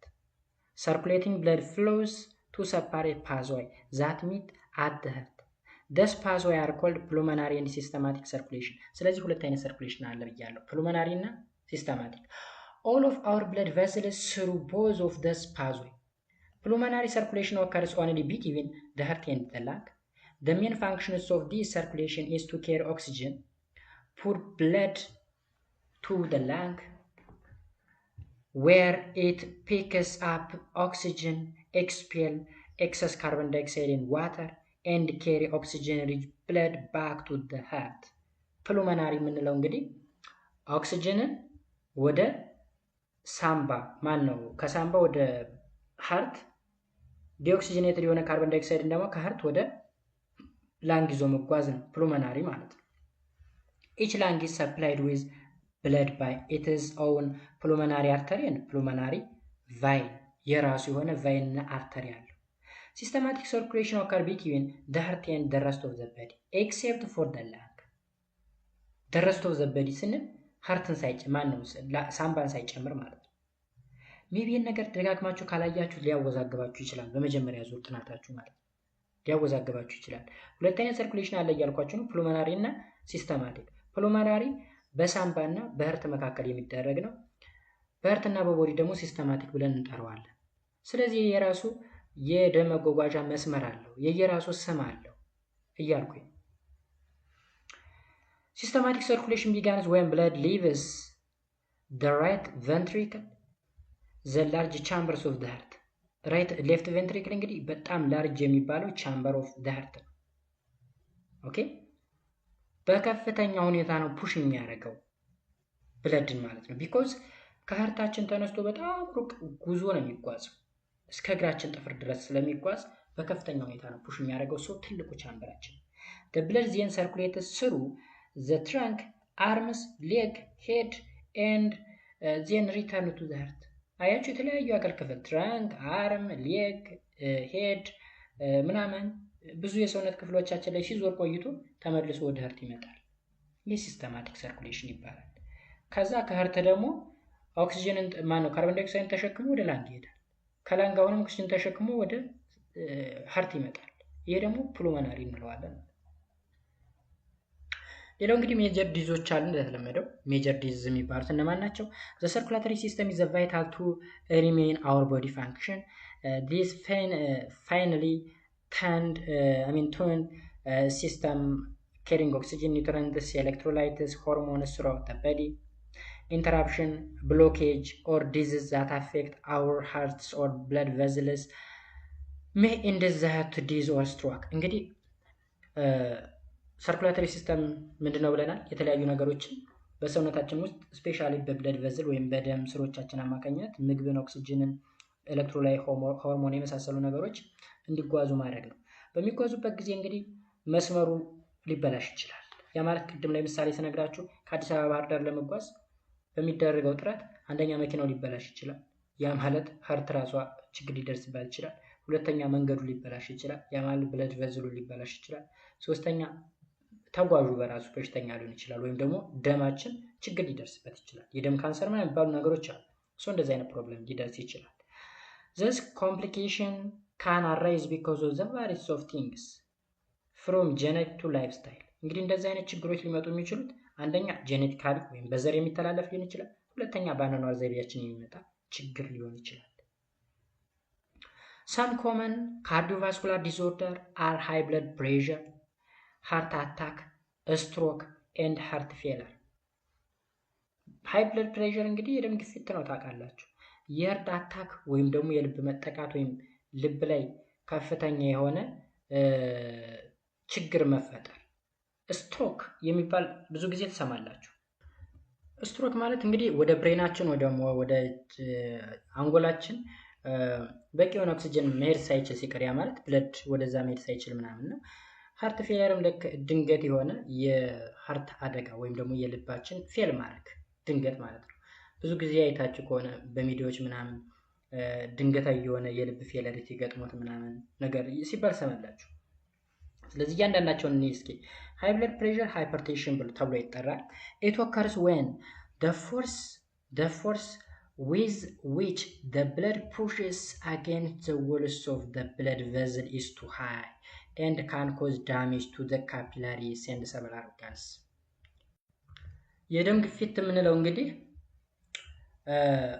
Circulating blood flows to separate pathway that meet at the heart. This pathway are called pulmonary and systematic circulation. ስለዚህ ሁለት አይነት circulation አለ ብያለሁ፣ pulmonary እና systematic. All of our blood vessels through both of this pathway. Pulmonary circulation occurs only between the heart and the lung. The main functions of this circulation is to carry oxygen, pour blood to the lung, where it picks up oxygen, expel excess carbon dioxide and water, and carry oxygen-rich blood back to the heart. Pulmonary የምንለው እንግዲህ ኦክሲጅንን ወደ ሳምባ ከሳምባ ወደ ሃርት፣ ዲኦክሲጅኔትድ የሆነ ካርቦን ዳይኦክሳይድ ደግሞ ከሃርት ወደ ላንግ ይዞ መጓዝ ነው ፕሉሞናሪ ማለት ነው። each lung is supplied with blood by its own pulmonary artery and pulmonary vein። የራሱ የሆነ ቫይን እና አርተሪ አለው። systematic circulation occur between the heart and the rest of the body except for the lung. the rest of the body ስንል ሃርትን ሳምባን ሳይጨምር ማለት ነው። ሜቢ ነገር ደጋግማችሁ ካላያችሁ ሊያወዛግባችሁ ይችላል። በመጀመሪያ ዙር ጥናታችሁ ማለት ነው ሊያወዛግባችሁ ይችላል። ሁለተኛ ሰርኩሌሽን አለ እያልኳችሁ ነው፣ ፕሉሞናሪ እና ሲስተማቲክ። ፕሉሞናሪ በሳምባ እና በህርት መካከል የሚደረግ ነው። በህርት እና በቦዲ ደግሞ ሲስተማቲክ ብለን እንጠራዋለን። ስለዚህ የራሱ የደም መጓጓዣ መስመር አለው፣ የየራሱ ስም አለው እያልኩኝ። ሲስተማቲክ ሰርኩሌሽን begins when blood leaves the right ventricle, the large chambers of the heart. ራይት ሌፍት ቬንትሪክል እንግዲህ በጣም ላርጅ የሚባለው ቻምበር ኦፍ ዘ ሃርት ነው። ኦኬ፣ በከፍተኛ ሁኔታ ነው ፑሽ የሚያደርገው ብለድን ማለት ነው። ቢኮዝ ከሃርታችን ተነስቶ በጣም ሩቅ ጉዞ ነው የሚጓዘው፣ እስከ እግራችን ጥፍር ድረስ ስለሚጓዝ በከፍተኛ ሁኔታ ነው ፑሽ የሚያደርገው ሰው ትልቁ ቻምበራችን። the blood then circulates through the trunk, arms, leg, head and then return to the heart. አያችሁ የተለያዩ አካል ክፍል ትራንክ፣ አርም፣ ሌግ ሄድ ምናምን ብዙ የሰውነት ክፍሎቻችን ላይ ሲዞር ቆይቶ ተመልሶ ወደ ሀርት ይመጣል። ይህ ሲስተማቲክ ሰርኩሌሽን ይባላል። ከዛ ከሀርት ደግሞ ኦክሲጅንን ካርቦን ዳይኦክሳይድን ተሸክሞ ወደ ላንግ ይሄዳል። ከላንግ አሁንም ኦክሲጅን ተሸክሞ ወደ ሀርት ይመጣል። ይሄ ደግሞ ፕሉሞናሪ እንለዋለን። ሌላው እንግዲህ ሜጀር ዲዞች አሉ። እንደተለመደው ሜጀር ዲዝ የሚባሉት እነማን ናቸው? ዘ ሰርኩላተሪ ሲስተም ኢዝ ቫይታል ቱ ሪሜን አወር ቦዲ ፋንክሽን ዲስ ፋይናሊ ቱን ሲስተም carrying oxygen, nutrients, electrolytes, hormones throughout the body. Interruption, blockage, or disease that affect our hearts or blood vessels may end to disease or stroke. እንግዲህ ሰርኩላተሪ ሲስተም ምንድነው ብለናል? የተለያዩ ነገሮችን በሰውነታችን ውስጥ ስፔሻሊ በብለድ ቨዝል ወይም በደም ስሮቻችን አማካኝነት ምግብን፣ ኦክሲጅንን፣ ኤሌክትሮላይት፣ ሆርሞን የመሳሰሉ ነገሮች እንዲጓዙ ማድረግ ነው። በሚጓዙበት ጊዜ እንግዲህ መስመሩ ሊበላሽ ይችላል። ያ ማለት ቅድም ላይ ምሳሌ ስነግራችሁ ከአዲስ አበባ ባህር ዳር ለመጓዝ በሚደረገው ጥረት አንደኛ መኪናው ሊበላሽ ይችላል። ያ ማለት ሀርት ራሷ ችግር ሊደርስባት ይችላል። ሁለተኛ መንገዱ ሊበላሽ ይችላል። ያ ማለት ብለድ ቨዝሉ ሊበላሽ ይችላል። ሶስተኛ ተጓዡ በራሱ በሽተኛ ሊሆን ይችላል። ወይም ደግሞ ደማችን ችግር ሊደርስበት ይችላል። የደም ካንሰር ምናምን የሚባሉ ነገሮች አሉ። እንደዚህ አይነት ፕሮብሌም ሊደርስ ይችላል። this complication can arise because of the variety of things from genetic to lifestyle. እንግዲህ እንደዚህ አይነት ችግሮች ሊመጡ የሚችሉት አንደኛ ጄኔቲካሊ ወይም በዘር የሚተላለፍ ሊሆን ይችላል። ሁለተኛ በአኗኗር ዘይቤያችን የሚመጣ ችግር ሊሆን ይችላል። some common cardiovascular disorder are high blood pressure, heart attack, stroke and heart failure. high blood pressure እንግዲህ የደም ግፊት ነው ታውቃላችሁ። የሀርት አታክ ወይም ደግሞ የልብ መጠቃት ወይም ልብ ላይ ከፍተኛ የሆነ ችግር መፈጠር። ስትሮክ የሚባል ብዙ ጊዜ ትሰማላችሁ። ስትሮክ ማለት እንግዲህ ወደ ብሬናችን ወደ አንጎላችን በቂ የሆነ ኦክሲጅን መሄድ ሳይችል ሲቀር ያ ማለት ብለድ ወደዛ መሄድ ሳይችል ምናምን ነው። ሀርት ፌለርም ልክ ድንገት የሆነ የሀርት አደጋ ወይም ደግሞ የልባችን ፌል ማድረግ ድንገት ማለት ነው። ብዙ ጊዜ አይታችሁ ከሆነ በሚዲያዎች ምናምን ድንገታዊ የሆነ የልብ ፌለሪቲ ገጥሞት ምናምን ነገር ሲባል ሰማላችሁ። ስለዚህ እያንዳንዳቸውን እኔ እስኪ ሃይ ብለድ ፕሬሸር ሃይፐርቴንሽን ተብሎ ይጠራል። it occurs when the force with which the blood pushes against the walls of the blood vessel is too high and can cause damage to the capillaries and several organs. የደም ግፊት የምንለው እንግዲህ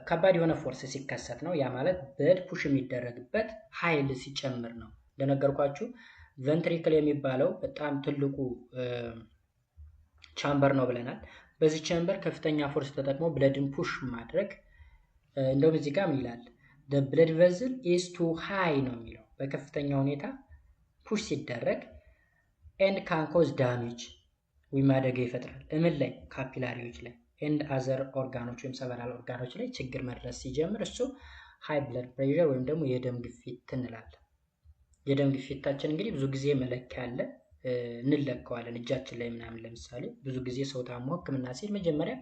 ከባድ የሆነ ፎርስ ሲከሰት ነው። ያ ማለት ብለድ ፑሽ የሚደረግበት ኃይል ሲጨምር ነው። እንደነገርኳችሁ ቬንትሪክል የሚባለው በጣም ትልቁ ቻምበር ነው ብለናል። በዚህ ቻምበር ከፍተኛ ፎርስ ተጠቅሞ ብለድን ፑሽ ማድረግ እንደውም እዚህ ጋር ይላል the blood vessel is too high ነው የሚለው። በከፍተኛ ሁኔታ ፑሽ ሲደረግ and can cause damage ወይም አደጋ ይፈጥራል። እምን ላይ? ካፒላሪዎች ላይ and other ኦርጋኖች ወይም ሰቨራል ኦርጋኖች ላይ ችግር መድረስ ሲጀምር እሱ ሃይ ብለድ ፕሬሸር ወይም ደግሞ የደም ግፊት እንላለን። የደም ግፊታችን እንግዲህ ብዙ ጊዜ መለኪያ አለ፣ እንለካዋለን እጃችን ላይ ምናምን። ለምሳሌ ብዙ ጊዜ ሰው ታሞ ሕክምና ሲል መጀመሪያ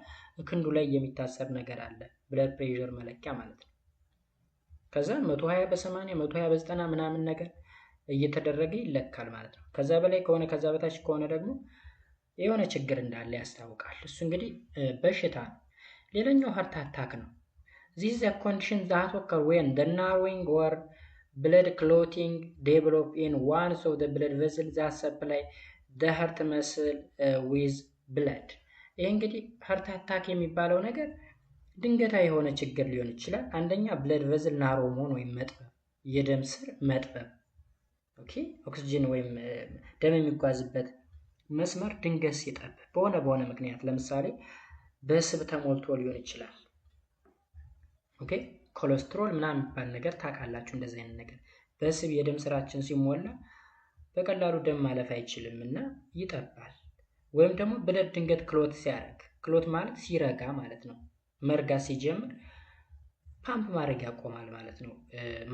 ክንዱ ላይ የሚታሰር ነገር አለ፣ ብለድ ፕሬሸር መለኪያ ማለት ነው። ከዛ 120 በ80 120 በ90 ምናምን ነገር እየተደረገ ይለካል ማለት ነው። ከዛ በላይ ከሆነ ከዛ በታች ከሆነ ደግሞ የሆነ ችግር እንዳለ ያስታውቃል። እሱ እንግዲህ በሽታ ነው። ሌላኛው ሀርት አታክ ነው። this is a condition that occurs when the narrowing or blood clotting develop in one of the blood vessels that supply the heart muscle with blood. ይሄ እንግዲህ ሀርት አታክ የሚባለው ነገር ድንገታዊ የሆነ ችግር ሊሆን ይችላል። አንደኛ ብለድ ቨዝል ናሮ መሆን ወይም መጥበብ፣ የደም ስር መጥበብ። ኦኬ ኦክሲጅን ወይም ደም የሚጓዝበት መስመር ድንገት ሲጠብ በሆነ ምክንያት ለምሳሌ በስብ ተሞልቶ ሊሆን ይችላል። ኦኬ ኮሌስትሮል ምናምን የሚባል ነገር ታውቃላችሁ። እንደዚህ አይነት ነገር በስብ የደም ስራችን ሲሞላ በቀላሉ ደም ማለፍ አይችልም እና ይጠባል። ወይም ደግሞ ብለድ ድንገት ክሎት ሲያደርግ፣ ክሎት ማለት ሲረጋ ማለት ነው። መርጋት ሲጀምር ፓምፕ ማድረግ ያቆማል ማለት ነው።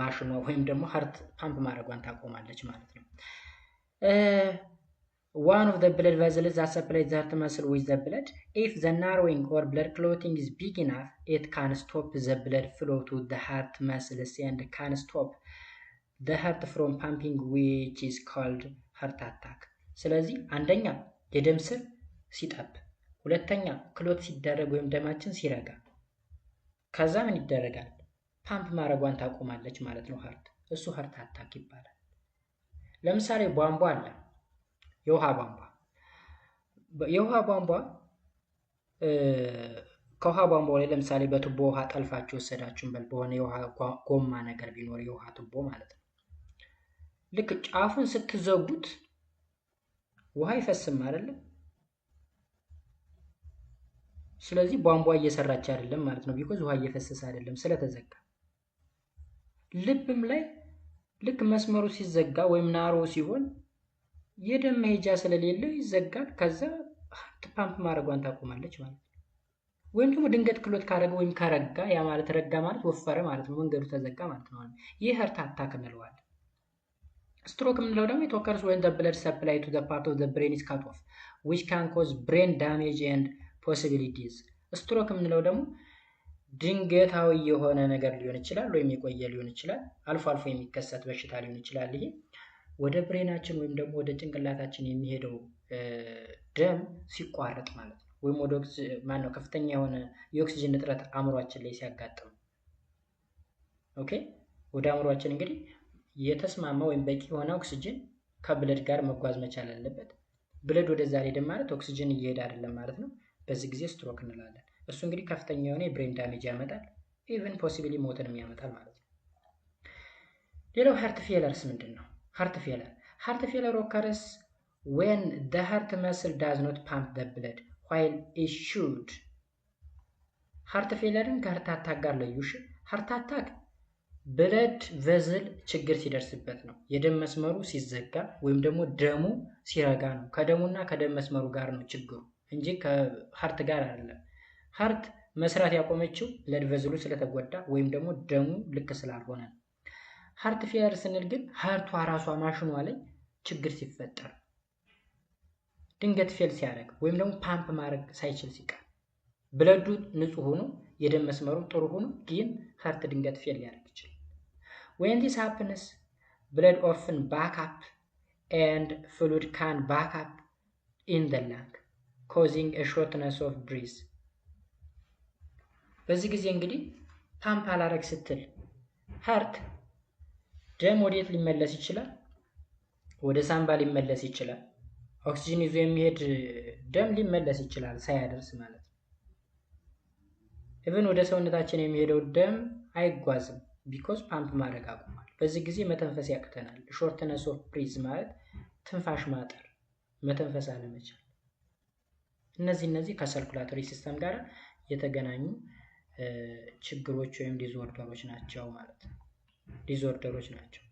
ማሽኗ ወይም ደግሞ ሀርት ፓምፕ ማድረጓን ታቆማለች ማለት ነው። one of the blood vessels that supplies the heart muscle with the blood, if the narrowing or blood clotting is big enough, it can stop the blood flow to the heart muscles and can stop the heart from pumping which is called heart attack። ስለዚህ አንደኛ የደም ስር ሲጠብ፣ ሁለተኛ ክሎት ሲደረግ ወይም ደማችን ሲረጋ፣ ከዛ ምን ይደረጋል? ፓምፕ ማድረጓን ታቆማለች ማለት ነው ሃርት። እሱ ሃርት አታክ ይባላል። ለምሳሌ ቧንቧ አለ፣ የውሃ ቧንቧ። የውሃ ቧንቧ ከውሃ ቧንቧ ላይ ለምሳሌ በቱቦ ውሃ ጠልፋችሁ ወሰዳችሁን በል፣ በሆነ የውሃ ጎማ ነገር ቢኖር የውሃ ቱቦ ማለት ነው። ልክ ጫፉን ስትዘጉት ውሃ አይፈስም አይደለም? ስለዚህ ቧንቧ እየሰራች አይደለም ማለት ነው። ቢኮዝ ውሃ እየፈሰሰ አይደለም ስለተዘጋ። ልብም ላይ ልክ መስመሩ ሲዘጋ ወይም ናሮ ሲሆን የደም መሄጃ ስለሌለ ይዘጋል። ከዛ ሃርት ፓምፕ ማድረጓን ታቆማለች ማለት ነው። ወይም ደግሞ ድንገት ክሎት ካረገ ወይም ካረጋ፣ ያ ማለት ረጋ ማለት ወፈረ ማለት ነው፣ መንገዱ ተዘጋ ማለት ነው። ይህ ሃርት አታክ እንለዋለን። ስትሮክ የምንለው ደግሞ it occurs when the blood supply to the part of the brain is cut off which can cause brain damage and possibly death። ስትሮክ የምንለው ደግሞ ድንገታዊ የሆነ ነገር ሊሆን ይችላል ወይም የቆየ ሊሆን ይችላል፣ አልፎ አልፎ የሚከሰት በሽታ ሊሆን ይችላል። ይሄ ወደ ብሬናችን ወይም ደግሞ ወደ ጭንቅላታችን የሚሄደው ደም ሲቋረጥ ማለት ነው፣ ወይም ወደ ማነው ከፍተኛ የሆነ የኦክሲጅን እጥረት አእምሯችን ላይ ሲያጋጥም። ኦኬ፣ ወደ አእምሯችን እንግዲህ የተስማማ ወይም በቂ የሆነ ኦክሲጅን ከብለድ ጋር መጓዝ መቻል አለበት። ብለድ ወደዛ ሄደ ማለት ኦክሲጅን እየሄደ አይደለም ማለት ነው። በዚህ ጊዜ ስትሮክ እንላለን። እሱ እንግዲህ ከፍተኛ የሆነ የብሬን ዳሜጅ ያመጣል፣ ኢቭን ፖሲብሊ ሞትንም ያመጣል ማለት ነው። ሌላው ሃርት ፌለርስ ምንድን ነው? ሃርት ፌለር occurs when the heart muscle does not pump the blood while it should። ሃርት ፌለርን ከሃርት አታክ ጋር ለዩሽ። ሃርት አታክ ብለድ ቨዝል ችግር ሲደርስበት ነው። የደም መስመሩ ሲዘጋ ወይም ደግሞ ደሙ ሲረጋ ነው። ከደሙና ከደም መስመሩ ጋር ነው ችግሩ እንጂ ከሃርት ጋር አይደለም። ሃርት መስራት ያቆመችው ብለድ ቨዝሉ ስለተጎዳ ወይም ደግሞ ደሙ ልክ ስላልሆነ ነው። ሃርት ፌለር ስንል ግን ሃርቷ ራሷ ማሽኗ ላይ ችግር ሲፈጠር፣ ድንገት ፌል ሲያደርግ ወይም ደግሞ ፓምፕ ማድረግ ሳይችል ሲቀር፣ ብለዱ ንጹህ ሆኖ የደም መስመሩ ጥሩ ሆኖ ግን ሃርት ድንገት ፌል ሊያደርግ ይችላል። when this happens blood often back up and fluid can back up in the lung causing a shortness of breath። በዚህ ጊዜ እንግዲህ ፓምፕ አላረግ ስትል ሃርት ደም ወዴት ሊመለስ ይችላል? ወደ ሳምባ ሊመለስ ይችላል። ኦክሲጅን ይዞ የሚሄድ ደም ሊመለስ ይችላል ሳያደርስ ማለት ነው። ኢቭን ወደ ሰውነታችን የሚሄደው ደም አይጓዝም ቢኮዝ ፓምፕ ማድረግ አቁሟል። በዚህ ጊዜ መተንፈስ ያቅተናል። ሾርትነስ ኦፍ ብሪዝ ማለት ትንፋሽ ማጠር፣ መተንፈስ አለመቻል። እነዚህ ከሰርኩላቶሪ ሲስተም ጋር የተገናኙ ችግሮች ወይም ዲስኦርደሮች ናቸው ማለት ነው።